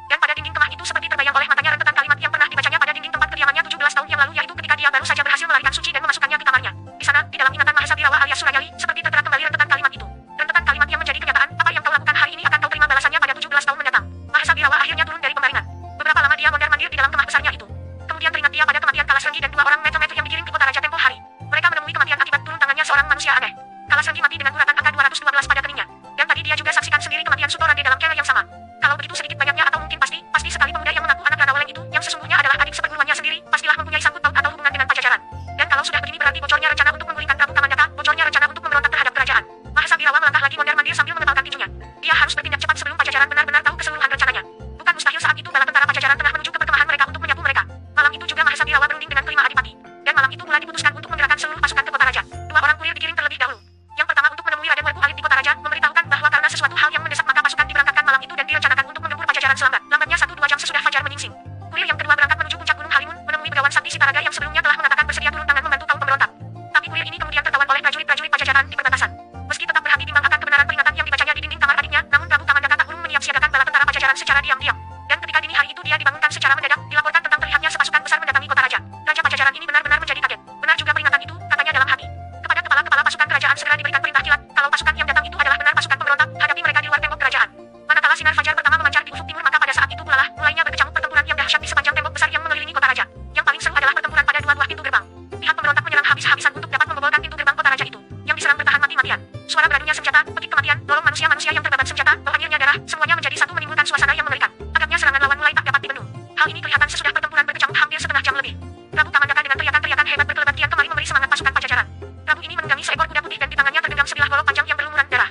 Dan pada dinding kemah itu seperti terbayang oleh matanya rentetan kalimat yang pernah dibacanya pada dinding tempat kediamannya 17 tahun yang lalu, yaitu ketika dia baru saja berhasil melarikan Suci dan memasukkannya ke kamarnya. Di sana, di dalam ingatan Mahesa Birawa alias Surayali, seperti tertera kembali rentetan kalimat itu. Rentetan kalimat yang menjadi kenyataan, apa yang kau lakukan hari ini akan kau terima balasannya pada 17 tahun mendatang. Mahesa Birawa akhirnya turun dari pembaringan. Beberapa lama dia mondar-mandir di dalam kemah besarnya itu. Kemudian teringat dia pada kematian Kalasrenggi dan 2 orang meter-meter yang dikirim ke kota raja tempo hari. Mereka menemui kematian akibat turun tangannya seorang manusia aneh. Kalasrenggi mati dengan guratan angka 212 pada keningnya. Dan tadi dia juga saksikan sendiri kematian Sutorande dalam kela yang sama. Kalau begitu sedikit banyaknya atau mungkin pasti sekali pemuda yang mengaku anak Rana Weleng itu, yang sesungguhnya adalah adik seperguruannya sendiri, pastilah mempunyai sangkut paut atau hubungan dengan Pajajaran. Dan kalau sudah begini berarti bocornya rencana untuk menggulingkan Prabu Kamandaka, bocornya rencana untuk memberontak terhadap kerajaan. Mahesa Birawa melangkah lagi mondar-mandir sambil mengepalkan tinjunya. Dia harus bertindak cepat sebelum Pajajaran benar-benar tahu keseluruhan rencananya. Bukan mustahil saat itu bala tentara Pajajaran tengah menuju ke perkemahan mereka untuk menyapu mereka. Malam itu juga Mahesa Birawa berunding dengan kelima adipati. Dan malam itu pula diputuskan untuk menggerakkan seluruh pasukan ke kota raja. 2 orang kurir dikirim terlebih dahulu. Yang pertama untuk menemui Raden Werku Alit di kota raja, memberitahukan bahwa karena sesuatu hal yang mendesak maka pasukan diberangkatkan malam itu dan direncanakan untuk menggempur Pajajaran selambat. Lambatnya 1-2 jam sesudah fajar menyingsing. Kurir yang kedua berangkat menuju puncak gunung Halimun, menemui Begawan Sakti Sitaraga yang sebelumnya telah mengatakan bersedia turun tangan membantu kaum pemberontak. Tapi kurir ini kemudian tertawan oleh prajurit-prajurit Pajajaran di perbatasan. Meski tetap berhati bimbang akan kebenaran peringatan yang dibacanya di dinding kamar adiknya, namun Prabu Kamandaka tak urung menyiapsiagakan bala tentara Pajajaran secara diam-diam. Dan ketika dini hari itu dia dibangunkan secara mendadak, dilaporkan tentang terlihatnya sepasukan besar mendatangi kota raja. Raja Pajajaran ini benar-benar menjadi kaget. Benar juga peringatan itu, katanya dalam hati. Kepada kepala-kepala pasukan kerajaan segera diberikan perintah kilat, kalau pasukan yang datang itu adalah benar pasukan pemberontak, hadapi mereka di luar tembok kerajaan. Manakala sinar fajar pertama memancar di ufuk timur, maka pada saat itu pula lah mulainya berkecamuk pertempuran yang dahsyat di sepanjang tembok besar yang mengelilingi kota raja. Yang paling seru adalah pertempuran pada 2 buah pintu gerbang. Pihak pemberontak menyerang habis-habisan untuk dapat membobolkan pintu gerbang kota raja itu. Yang diserang bertahan mati-matian. Suara beradunya senjata, petik kematian, dorong manusia-manusia yang terbabat senjata, bahanyirnya darah, semuanya menjadi satu menimbulkan suasana yang mengerikan. Agaknya serangan lawan mulai tak dapat dibendung. Hal ini kelihatan sesudah pertempuran berkecamuk hampir setengah jam lebih. Prabu Kamandaka dengan teriakan-teriakan hebat berkelebat kian kemari memberi semangat pasukan Pajajaran. Prabu ini menunggangi seekor kuda putih dan di tangannya tergenggam sebilah golok panjang yang berlumuran darah.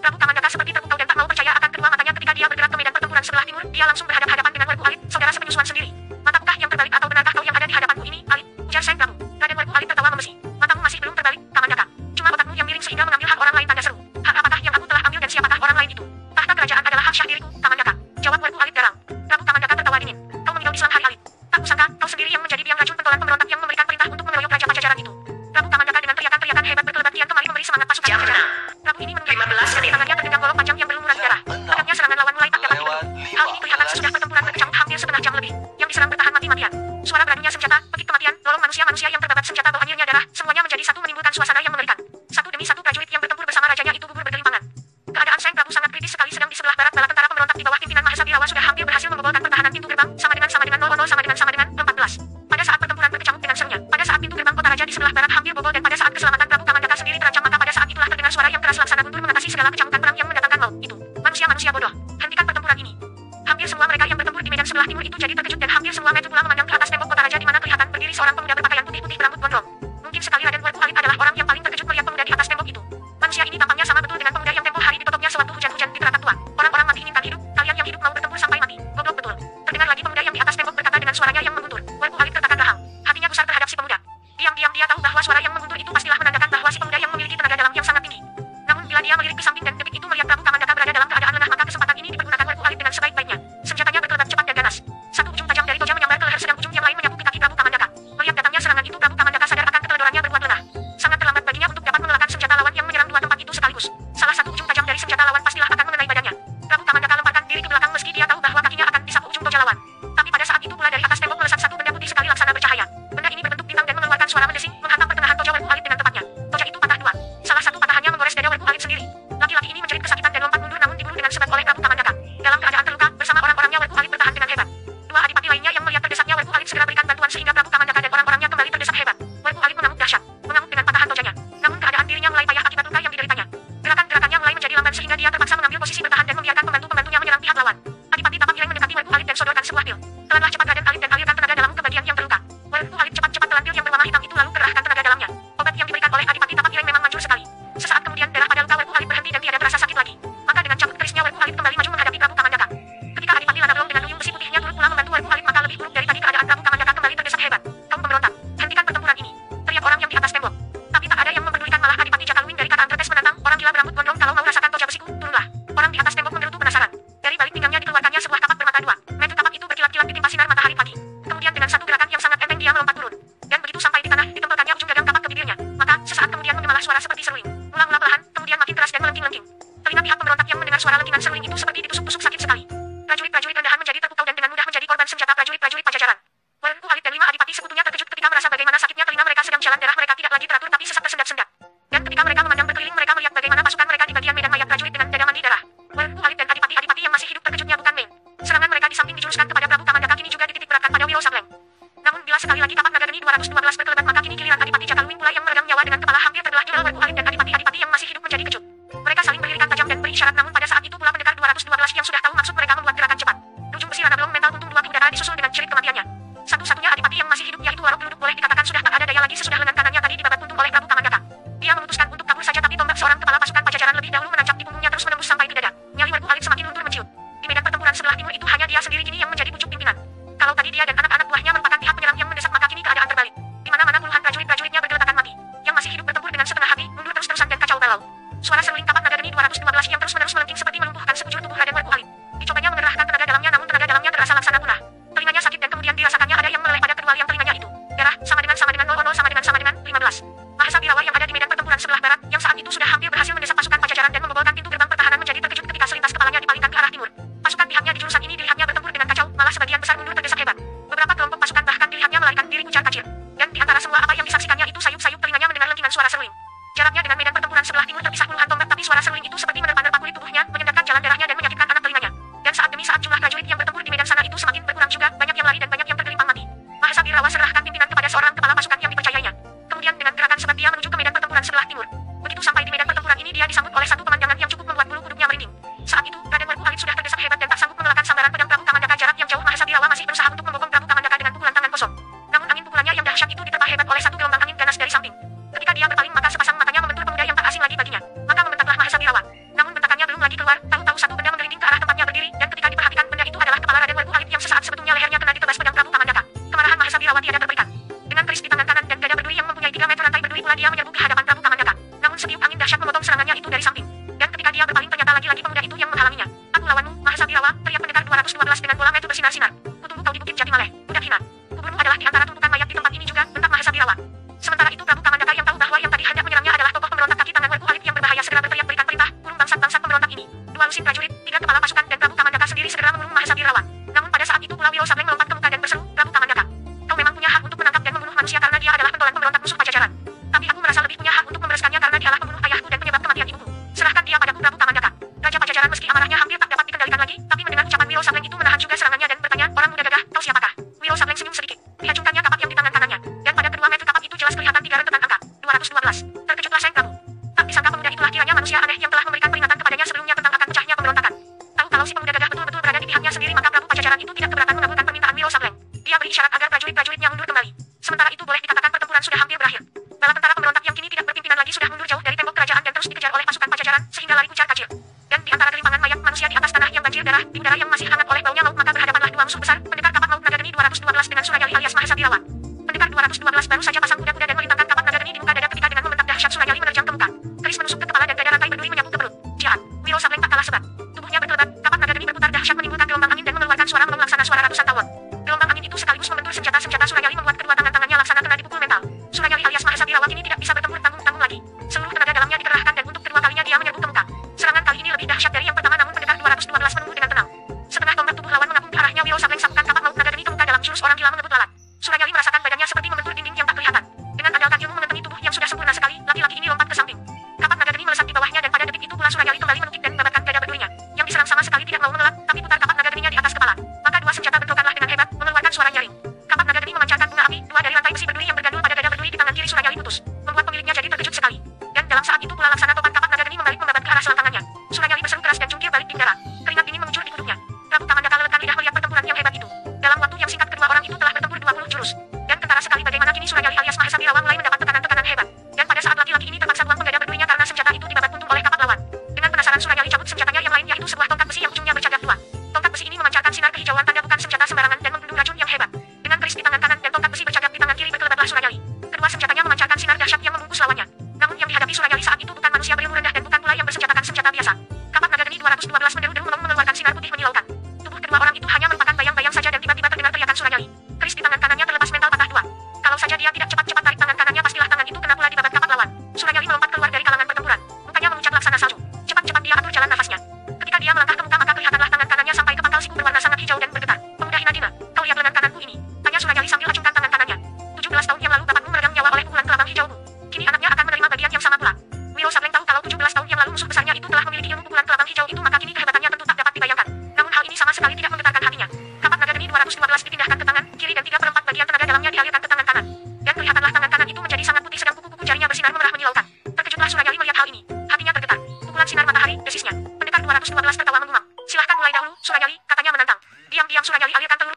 Prabu Kamandaka seperti terpukau dan tak mau percaya akan kedua matanya ketika dia bergerak ke medan pertempuran sebelah timur. Dia langsung berhadapan-hadapan dengan Werku Alit, saudara sepenyusuan sendiri. Matakah yang terbalik atau benarkah kau yang ada di hadapanku ini, Alit? Ujar Seng Prabu. Raden Werku Alit tertawa memesi. Matamu masih belum terbalik, Kamandaka. Cuma otakmu yang miring sehingga mengambil hak orang lain. Tanda seru. Hak apakah yang aku telah ambil dan siapakah orang lain itu? Tahta kerajaan adalah hak syah diriku, Kamandaka. Jawab Werku Alit garang. Prabu Kamandaka tertawa dingin. Kau mengigau di selang hari, Alit. Tak kusangka kau sendiri yang menjadi biang racun pentolan pemberontak yang memberikan perintah untuk mengeroyok raja Pajajaran itu. Prabu Kamandaka dengan teriakan-teriakan hebat berkelebat kian kemari memberi semangat pasukan Pajajaran. Prabu ini menunggangi 15 menit, tangannya tergenggam golok panjang yang berlumuran darah. Agaknya serangan lawan mulai tak dapat dibendung. Hal ini kelihatan sesudah pertempuran berkecamuk hampir setengah jam lebih. Yang diserang bertahan mati-matian. Suara beradunya senjata, petik kematian, dorong manusia-manusia yang terbabat senjata, bahanyirnya darah, semuanya menjadi satu menimbulkan suasana yang mengerikan. Satu demi satu prajurit yang bertempur bersama rajanya itu gugur bergelimpangan. Keadaan Seng Prabu sangat kritis sekali. Sedang di sebelah barat bala tentara pemberontak di bawah pimpinan Mahesa Birawa sudah hampir berhasil membobolkan pertahanan pintu gerbang sama dengan 00 Pada saat pertempuran berkecamuk dengan serunya, pada saat pintu gerbang kota raja di sebelah barat hampir bobol dan pada saat keselamatan Prabu Kamandaka sendiri terancam, maka pada saat itulah terdengar suara yang keras laksana guntur mengatasi segala kecamukan perang yang mendatangkan maut. Itu manusia-manusia bodoh. Hentikan menyaksikan pertempuran ini. Hampir semua mereka yang bertempur di medan sebelah timur itu jadi terkejut dan hampir semua mata pula memandang ke atas tembok kota raja di mana kelihatan berdiri seorang pemuda berpakaian putih-putih berambut gondrong. Mungkin sekali Raden Werku Alit adalah orang yang paling terkejut melihat pemuda di atas tembok itu. Manusia ini tampaknya sama betul dengan pemuda yang tempo hari ditotoknya sewaktu hujan-hujan di teratak tua. Orang-orang mati inginkan hidup, kalian yang hidup mau bertempur sampai mati. Goblok betul. Terdengar lagi pemuda yang di atas tembok berkata dengan suaranya yang mengguntur. Werku Alit tertekan rahang. Hatinya gusar terhadap si pemuda. Diam-diam dia tahu bahwa suara yang mengguntur itu pastilah menandakan bahwa si pemuda yang memiliki tenaga dalam yang sangat tinggi. Namun bila dia melirik ke samping dan detik itu melihat Prabu Kamandaka berada dalam keadaan lengah, maka kesempatan ini dipergunakan Werku Alit dengan sebaik-baiknya. Senjatanya berkelebat cepat dan ganas. Satu ujung tajam dari toja menyambar ke leher sedang ujung yang lain menyapu ke kaki Prabu Kamandaka. Melihat datangnya serangan itu, Prabu Kamandaka sadar akan keteledorannya berbuat lenah. Sangat terlambat baginya untuk dapat mengelakkan senjata lawan yang menyerang dua tempat itu sekaligus. Salah satu ujung tajam dari senjata lawan pastilah akan mengenai badannya. Prabu Kamandaka lemparkan diri ke belakang meski dia tahu bahwa kakinya akan disapu ujung toja lawan. Tapi pada saat itu pula dari atas tembok melesat satu benda putih sekali laksana bercahaya. Benda ini berbentuk bintang dan mengeluarkan suara mendesing, menghantam pertengahan toja Werku Alit dengan tepatnya. Toja itu patah dua. Salah satu patahannya menggores dada Werku Alit sendiri. Laki-laki ini menjerit kesakitan dan lompat mundur namun dibunuh dengan sebat oleh Prabu Kamandaka. Dalam keadaan terluka, bersama orang-orangnya Werku Alit bertahan dengan hebat. Dua adipati lainnya yang melihat terdesaknya Werku Alit segera berikan bantuan sehingga Prabu Kamandaka dan orang-orangnya kembali terdesak hebat. Werku Alit mengamuk dahsyat, mengamuk dengan patahan tojanya. Namun keadaan dirinya mulai payah akibat luka yang dideritanya. Gerakan-gerakannya mulai menjadi lamban sehingga dia terpaksa mengambil posisi bertahan dan membiarkan pembantu-pembantunya menyerang pihak lawan. Adipati tapak Ireng mendekati Werku Alit dan sodorkan sebuah pil. Telanlah cepat Raden Alit dan alirkan tenaga dalammu ke bagian yang terluka. Werku Alit cepat-cepat telan pil yang berwarna hitam itu lalu kerahkan tenaga dalamnya. Obat yang diberikan oleh adipati tapak Ireng memang manjur sekali. Sesaat kemudian darah pada luka Werku Alit berhenti dan tiada terasa sakit lagi. Maka dengan cabut kerisnya Werku Alit kembali maju menghadapi Prabu Kamandaka. Ketika adipati Lanablong dengan duyung besi putihnya turut pula membantu Werku Alit, maka lebih buruk dari tadi keadaan Prabu Kamandaka kembali terdesak hebat. Kaum pemberontak, hentikan pertempuran ini. Teriak orang yang di atas tembok. Tapi tak ada yang mempedulikan, malah adipati Jakalwin dari Kataan Tertes menantang, orang gila berambut gondrong, kalau mau rasakan toja besiku, turunlah. Orang di atas tembok menggerutu penasaran. Dari balik pinggangnya dikeluarkannya sebuah kapak bermata dua. Metu kapak itu berkilat-kilat ditimpa sinar matahari pagi. Kemudian dengan satu gerakan yang sangat enteng dia melompat turun. Dan begitu sampai di tanah, ditempelkannya ujung gagang kapak ke bibirnya. Maka sesaat kemudian menggemalah suara seperti seruling. Ulang-ulang perlahan, kemudian makin keras dan melengking-lengking. Telinga pihak pemberontak yang mendengar suara lentingan seruling itu seperti ditusuk-tusuk sakit sekali. Prajurit-prajurit rendahan menjadi terpukau dan dengan mudah menjadi korban senjata prajurit-prajurit Pajajaran. Werku Alit dan 5 adipati sekutunya terkejut ketika merasa bagaimana sakitnya telinga mereka sedang jalan darah mereka tidak lagi teratur tapi sesak tersendat-sendat. Dan ketika mereka memandang berkeliling mereka melihat bagaimana pasukan mereka di bagian medan mayat prajurit dengan dada mandi darah. Werku Alit dan adipati-adipati yang masih hidup terkejutnya bukan main. Serangan mereka di samping dijuruskan kepada Prabu Kamandaka kini juga dititik beratkan pada Wiro Sableng. Namun bila sekali lagi kapak naga geni 212 berkelebat, maka kini giliran adipati Jakalwin pula yang meregang nyawa dengan kepala hampir terbelah duel Werku Alit dan adipati-adipati yang masih hidup menjadi kecut. Mereka saling berlirikan tajam dan berisyarat, namun pada saat itu pula pendekar 212 yang sudah tahu maksud mereka membuat gerakan cepat. Ujung besi Lanablong mental untung dua udara disusul dengan cerit kematiannya. Satu-satunya adipati yang masih hidup yaitu Warok Geluduk boleh dikatakan sudah tak ada daya lagi sesudah lengan kanannya tadi dibabat puntung oleh Prabu Kamandaka. Dia memutuskan untuk kabur saja, tapi tombak seorang kepala pasukan Pajajaran lebih dahulu menancap di punggungnya terus menembus sampai ke dada. Nyali Werku Alit semakin luntur menciut. Di medan pertempuran sebelah timur itu hanya dia sendiri kini yang menjadi pucuk pimpinan. Kalau tadi dia dan anak-anak buahnya merupakan pihak penyerang yang mendesak, maka kini keadaan terbalik. Di mana-mana puluhan prajurit-prajuritnya bergeletakan mati. Yang masih hidup bertempur dengan setengah hati, mundur terus-terusan dan kacau balau. Suara seruling kapak naga geni 212 yang terus-menerus melengking seperti melumpuhkan sekujur tubuh Raden Werku Alit. Dicobanya mengerahkan tenaga dalamnya, namun tenaga dalamnya terasa laksana punah. Telinganya sakit dan kemudian dirasakannya ada yang meleleh pada kedua liang telinganya itu. Darah sama dengan 00 sama dengan 15. Mahesa Birawa yang ada di medan pertempuran sebelah barat, yang saat itu sudah hampir berhasil mendesak pasukan Pajajaran dan membobolkan pintu gerbang pertahanan, menjadi terkejut ketika selintas kepalanya dipalingkan ke arah timur. Pasukan pihaknya di jurusan ini dilihatnya bertempur dengan kacau, malah sebagian besar mundur terdesak hebat. Beberapa kelompok pasukan bahkan dilihatnya melarikan diri kucar kacir. Dan di antara semua apa yang disaksikannya itu sayup-sayup telinganya mendengar lengkingan suara seruling. Jaraknya dengan medan pertempuran sebelah timur terpisah puluhan tombak, tapi suara seruling itu seperti menerpa-nerpa kulit tubuhnya, menyendatkan jalan darahnya dan menyakitkan anak telinganya. Dan saat demi saat jumlah prajurit yang bertempur di medan sana itu semakin berkurang juga, banyak yang lari dan banyak yang tergelimpang mati. Mahesa Birawa serahkan pimpinan kepada seorang kepala pasukan yang dipercayainya. Kemudian dengan gerakan sebat dia menuju ke medan pertempuran sebelah timur. Begitu sampai di medan pertempuran ini dia disambut oleh satu pemandangan yang cukup membuat bulu kuduknya merinding. Saat itu Raden Werku Alit sudah terdesak hebat dan tak sanggup mengelakkan sambaran pedang Prabu Kamandaka jarak yang jauh. Mahesa Birawa masih berusaha untuk membopong Prabu Kamandaka dengan pukulan tangan kosong. Namun angin pukulannya yang dahsyat itu diterpa hebat oleh satu gelombang angin ganas dari samping. Ketika dia berpaling, maka sepasang matanya membentur pemuda yang tak asing lagi baginya. Maka membentaklah Mahesa Birawa. Namun bentakannya belum lagi keluar, tahu-tahu satu benda menggelinding ke arah tempatnya berdiri, dan ketika diperhatikan benda itu adalah kepala Raden Werku Alit yang sesaat sebetulnya lehernya kena ditebas pedang Prabu Kamandaka. Kemarahan Mahesa Birawa tiada terberikan. Dengan keris di tangan kanan dan dada berduri yang mempunyai 3 meter rantai berduri pula dia menyerbu ke hadapan Prabu Kamandaka. Namun setiup angin dahsyat memotong serangannya itu dari samping. Dan ketika dia berpaling ternyata lagi-lagi pemuda itu yang menghalanginya. Aku lawanmu, Mahesa Birawa, teriak pendekar 212 dengan bola metu bersinar-sinar. Kutunggu kau di Bukit Jatimaleh, budak hina. Kubunuh adalah di antara tumpukan mayat di tempat ini juga, bentak Mahesa Birawa. Sementara itu Prabu Kamandaka yang tahu bahwa yang tadi hendak menyerangnya adalah tokoh pemberontak kaki tangan Werku Alit yang berbahaya segera berteriak berikan perintah, kurung bangsat-bangsat pemberontak ini. 2 lusin prajurit, 3 kepala pasukan dan Prabu Kamandaka sendiri segera mengurung Mahesa Birawa. Namun pada saat itu pula Wiro Sableng melompat ke muka dan berseru, Prabu Kamandaka, kau memang punya hak untuk menangkap dan membunuh manusia karena dia adalah pentolan pemberontak musuh Pajajaran. Tapi aku merasa lebih punya hak untuk membereskannya karena dialah pembunuh ayahku dan penyebab kematian ibuku. Serahkan dia padaku, Prabu Kamandaka. Raja Pajajaran meski amarahnya hampir tak dapat dikendalikan lagi, tapi mendengar ucapan Wiro Sableng itu menahan juga serangannya dan bertanya, orang muda gagah, kau siapakah? Wiro Sableng senyum sedikit. Diacungkannya kapak yang di tangan kanannya, dan pada kedua meter kapak itu jelas kelihatan 3 rentetan angka, 212. Terkejutlah Seng Prabu. Tak disangka pemuda itulah kiranya manusia aneh yang telah memberikan peringatan kepadanya sebelumnya tentang akan pecahnya pemberontakan. Tahu kalau si pemuda gagah betul dari pihaknya sendiri, maka Prabu Pajajaran itu tidak keberatan mengabulkan permintaan Wiro Sableng. Dia beri isyarat agar prajurit-prajuritnya mundur kembali. Sementara itu boleh dikatakan pertempuran sudah hampir berakhir. Bala tentara pemberontak yang kini tidak berpimpinan lagi sudah mundur jauh dari tembok kerajaan dan terus dikejar oleh pasukan Pajajaran sehingga lari kucar kacir. Dan di antara gelimpangan mayat manusia di atas tanah yang banjir darah, di udara yang masih hangat oleh baunya maut, maka berhadapanlah dua musuh besar, pendekar kapak maut naga geni 212 dengan Surayali alias Mahesa Birawa. Pendekar 212 baru saja pasang kuda-kuda dan melintangkan kapak naga geni di muka dada ketika dengan membentak dahsyat Surayali menerjang ke muka. Keris menusuk ke kepala dan dada rantai berduri menyapu ke perut. Jahat, Wiro Sableng tak kalah sebat. Tubuhnya berkelebat, kapak naga geni berputar dahsyat menimbulkan gelombang angin dan mengeluarkan suara melong laksana suara ratusan tawon. Gelombang angin itu sekaligus membentur senjata-senjata Surayali membuat kedua tangan-tangannya laksana kena dipukul mental. Surayali alias Mahesa Birawa kini tidak bisa bertempur tanggung-tanggung lagi. Seluruh tenaga dalamnya dikerahkan dan untuk kedua kalinya dia menyerbu ke muka. Serangan kali ini lebih dahsyat dari yang pertama, namun pendekar 212 menunggu dengan tenang. Setengah tombak tubuh lawan mengapung ke arahnya, Wiro Sableng sapukan kapak maut naga geni ke muka dalam jurus orang gila mengebut lalat. Surayali merasakan badannya seperti membentur dinding yang tak kelihatan. Dengan andalkan ilmu mengentengi tubuh yang sudah sempurna sekali, laki-laki ini lompat ke samping. Kapak naga geni melesat di bawahnya dan pada detik itu pula Surayali kembali menukik dan membabatkan dada berdurinya. Yang diserang sama sekali tidak mau mengelak, tapi putar kapak naga geninya di atas kepala. Maka dua senjata bentrokanlah dengan hebat, mengeluarkan suara nyaring. Kapak naga geni memancarkan bunga api, dua dari rantai besi berduri yang bergandul pada dada berduri di tangan kiri Surayali putus, membuat pemiliknya jadi terkejut sekali. Dan dalam saat itu pula laksana topan kapak naga geni membalik membabat ke arah selangkangannya. Surayali berseru keras dan jungkir balik di udara. Keringat dingin mengucur di kuduknya. Prabu Kamandaka lelehkan lidah melihat pertempuran yang hebat itu. Dalam waktu yang singkat kedua orang itu telah bertempur 20 jurus. Dan kentara sekali bagaimana kini Surayali alias Mahesa Birawa mulai mendapat tekanan-tekanan hebat. Dan pada saat laki-laki ini terpaksa buang penggada berdurinya karena senjata itu dibabat puntung oleh kapak lawan. Dengan penasaran Surayali cabut senjatanya yang lain, yaitu sebuah tongkat besi yang ujungnya bercagak dua. Tongkat besi ini memancarkan sinar kehijauan, tanda bukan senjata sembarangan dan mengandung racun yang hebat. Dengan keris di tangan kanan dan tongkat besi bercagak di tangan kiri, berkelebatlah Surayali. Kedua senjatanya memancarkan sinar dahsyat yang membungkus lawannya. Namun yang dihadapi Surayali saat itu bukan manusia berilmu rendah dan bukan pula yang bersenjatakan senjata biasa. Kapak naga geni 212 menderu-deru mengeluarkan sinar putih menyilaukan. Tubuh kedua orang itu hanya merupakan bayang-bayang saja dan tiba-tiba terdengar teriakan Surayali. Keris di tangan kanannya terlepas mental patah dua. Kalau saja dia tidak cepat-cepat tarik tangan kanannya, pastilah tangan itu kena pula di babat kapak lawan. Surayali melompat keluar dari kalangan pertempuran. Mukanya memucat laksana salju. Cepat-cepat dia atur jalan nafasnya. Ketika dia melangkah ke muka, maka kelihatanlah tangan kanannya sampai ke pangkal siku berwarna sangat hijau dan bergetar. Pemuda Hinadina, kau lihat lengan kananku ini? Tanya Surayali sambil acungkan tangan kanannya. 17 tahun yang lalu bapakmu meregang nyawa oleh pukulan kelabang hijaumu. Kini anaknya akan menerima bagian yang sama pula. Wiro Sableng tahu kalau 17 tahun yang lalu musuh besarnya itu telah memiliki ilmu pukulan kelabang hijau itu, maka kini kehebatannya tentu tak dapat dibayangkan. Namun hal ini sama sekali tidak menggetarkan hatinya. Kapak naga geni 212 dipindahkan ke tangan kiri dan 3/4 bagian tenaga dalamnya dialirkan ke tangan kanan. Dan kelihatanlah tangan kanan itu menjadi sangat putih sedang kuku-kuku jarinya bersinar memerah menyilaukan. Terkejutlah Surayali melihat hal ini. Hatinya bergetar. Pukulan sinar matahari, desisnya. Pendekar 212 tertawa mengumam. Silahkan mulai dahulu, Surayali, katanya menantang. Diam-diam Surayali alirkan telur.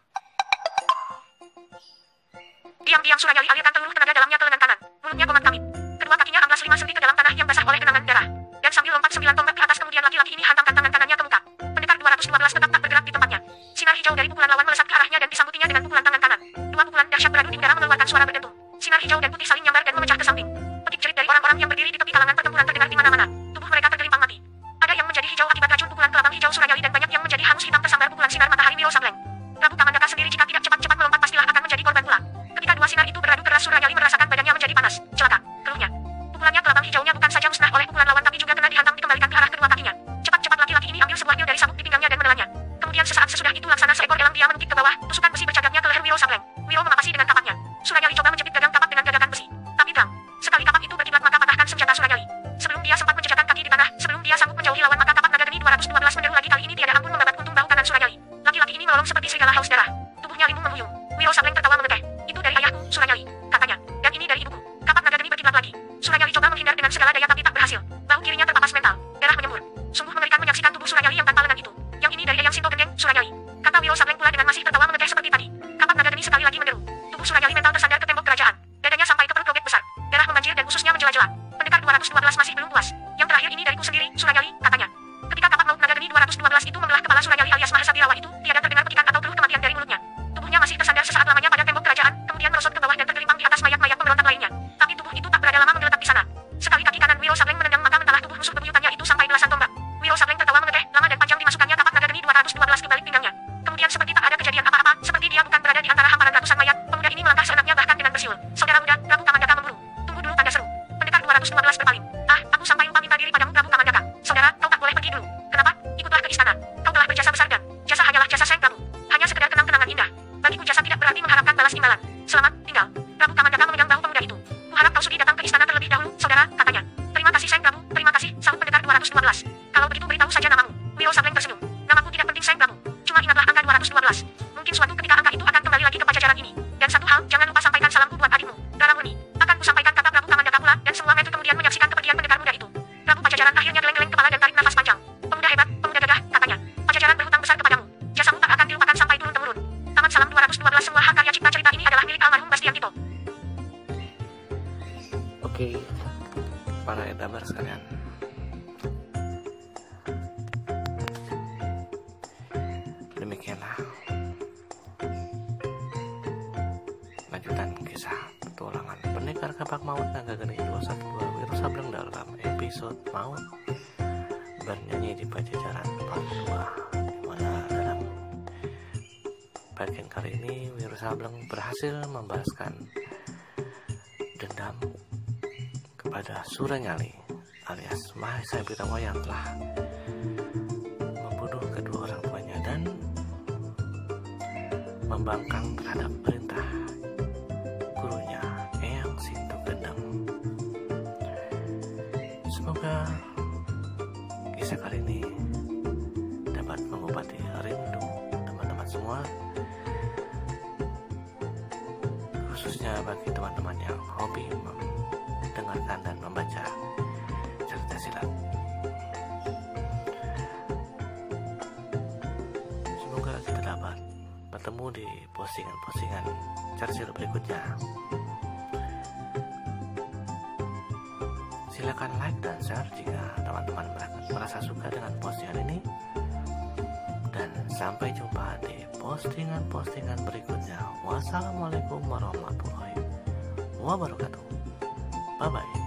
Diam-diam Surayali alirkan telur tenaga dalamnya ke lengan kanan. Mulutnya komat kamit. Kedua kakinya amblas 5 senti ke dalam tanah yang basah oleh genangan darah. Dan sambil lompat 9 tombak ke atas, kemudian laki-laki ini hantamkan tangan kanannya ke muka. Pendekar 212 tetap tak bergerak di tempatnya. Sinar hijau dari pukulan lawan melesat ke arahnya dan disambutinya dengan pukulan tangan kanan. Dua pukulan dahsyat beradu di udara mengeluarkan suara berdentum. Sinar hijau dan putih saling nyambar dan memecah ke samping. Petik jerit dari orang-orang yang berdiri di tepi kalangan pertempuran terdengar di mana-mana. Tubuh mereka tergelimpang mati. Ada yang menjadi hijau akibat racun pukulan kelabang hijau Surayali dan banyak yang menjadi hangus hitam tersambar pukulan sinar matahari Wiro Sableng. Prabu Kamandaka sendiri jika tidak cepat-cepat melompat pastilah akan menjadi korban pula. Ketika dua sinar itu beradu keras, Surayali merasakan badannya menjadi panas. Celaka, keluhnya. Pukulannya kelabang hijaunya bukan saja musnah oleh pukulan lawan, tapi juga kena dihantam dikembalikan ke arah kedua kakinya. Cepat-cepat laki-laki ini ambil sebuah pil dari sabuk di pinggangnya dan menelannya. Kemudian sesaat sesudah itu laksana seekor elang dia menukik ke bawah, tusukan besi bercagaknya ke leher Wiro Sableng. Wiro memapasi dengan kapaknya. Surayali coba menjepit gagang kapak dengan gagakan besi. Tapi dang, sekali kapak itu berkiblat maka patahkan senjata Surayali. Sebelum dia sempat menjejakkan kaki di tanah, sebelum dia sanggup menjauhi lawan, maka kapak naga geni 212 menderu lagi, kali ini tiada ampun membabat kuntung bahu kanan Surayali. Laki-laki ini melolong seperti serigala haus darah. Tubuhnya limbung membuyung. Wiro Sableng tertawa mengeteh. Itu dari ayahku, Surayali, katanya. Dan ini dari ibuku. Kapak naga geni berkiblat lagi. Surayali coba menghindar dengan segala daya tapi tak berhasil. Bahu kirinya terpapas mental. Darah menyembur. Sungguh mengerikan menyaksikan tubuh Surayali yang tanpa lengan itu. Yang ini dari Eyang Sinto Gendeng, Surayali, kata Wiro Sableng pula dengan masih tertawa mengeteh seperti tadi. Kapak naga geni sekali lagi menderu. Tubuh Surayali mental tersandar ke tembok kerajaan. Dadanya sampai ke perut robek besar. Darah membanjir dan ususnya menjela-jela. Pendekar 212 masih belum puas. Yang terakhir ini dariku sendiri, Surayali, katanya. Ketika kapak maut naga geni 212 itu membelah kepala Surayali alias Mahesa Birawa itu, tiada terdengar petikan atau keluh kematian dari mulutnya. Tubuhnya masih tersandar sesaat lamanya pada tembok kerajaan, kemudian merosot ke bawah dan tergelimpang di atas mayat-mayat pemberontak lainnya. Tapi tubuh itu tak berada lama menggeletak di sana. Sekali kaki kanan Wiro Sableng menendang, maka mentahlah tubuh musuh bebuyutannya itu sampai belasan tombak. Wiro Sableng tertawa mengeteh, lama dan panjang dimasukkannya kapak naga geni 212 ke balik pinggangnya. Kemudian seperti tak ada kejadian apa-apa, seperti dia bukan berada di antara hamparan ratusan mayat, pemuda ini melangkah seenaknya bahkan dengan bersiul. Saudara muda, Prabu Kamandaka memburu. Tunggu dulu, tanda seru. Pendekar 212 berpaling. Ah, aku sampai lupa minta diri padamu, Prabu Kamandaka. Saudara, kau tak boleh pergi dulu. Kenapa? Ikutlah ke istana. Kau telah berjasa besar dan jasa hanyalah jasa Sang Prabu. Hanya sekedar kenang-kenangan indah. Bagiku jasa tidak berarti mengharapkan balas imbalan. Selamat tinggal. Prabu Kamandaka memegang bahu pemuda itu. Kuharap kau sudi datang ke istana terlebih dahulu, saudara, katanya. Terima kasih Sang Prabu, terima kasih, sahut pendekar 212. Kalau begitu beritahu saja namamu. Wiro Sableng tersenyum. Namaku tidak penting Sang Prabu. Cuma ingatlah angka 212. Mungkin suatu ketika angka itu akan kembali lagi ke Pajajaran ini. Dan satu hal, jangan lupa sampaikan salamku buat adikmu, Raramuni. Akan kusampaikan, kata Prabu Kamandaka pula, dan semua mata kemudian menyaksikan kepergian pendekar muda itu. Prabu Pajajaran akhirnya geleng-geleng kepala dan tarik nafas panjang. Pemuda hebat, pemuda gagah, katanya. Pajajaran berhutang besar kepadamu. Jasa Demikianlah lanjutan kisah petualangan Pendekar Kapak Maut Naga Geni 212 Wiro Sableng dalam episode Maut Bernyanyi di Pajajaran part 2, dimana dalam bagian kali ini Wiro Sableng berhasil membalaskan dendam kepada Suranyali alias Mahesa Birawa yang telah membunuh kedua orang tuanya dan membangkang terhadap perintah gurunya Eyang Sintu Gendeng. Semoga kisah kali ini dapat mengobati rindu teman-teman semua, khususnya bagi teman-teman yang hobi mendengarkan dan membaca cerita silat. Semoga kita dapat bertemu di postingan-postingan cersil berikutnya. Silakan like dan share jika teman-teman merasa suka dengan postingan ini. Dan sampai jumpa di postingan-postingan berikutnya. Wassalamualaikum warahmatullahi wabarakatuh. Bye bye.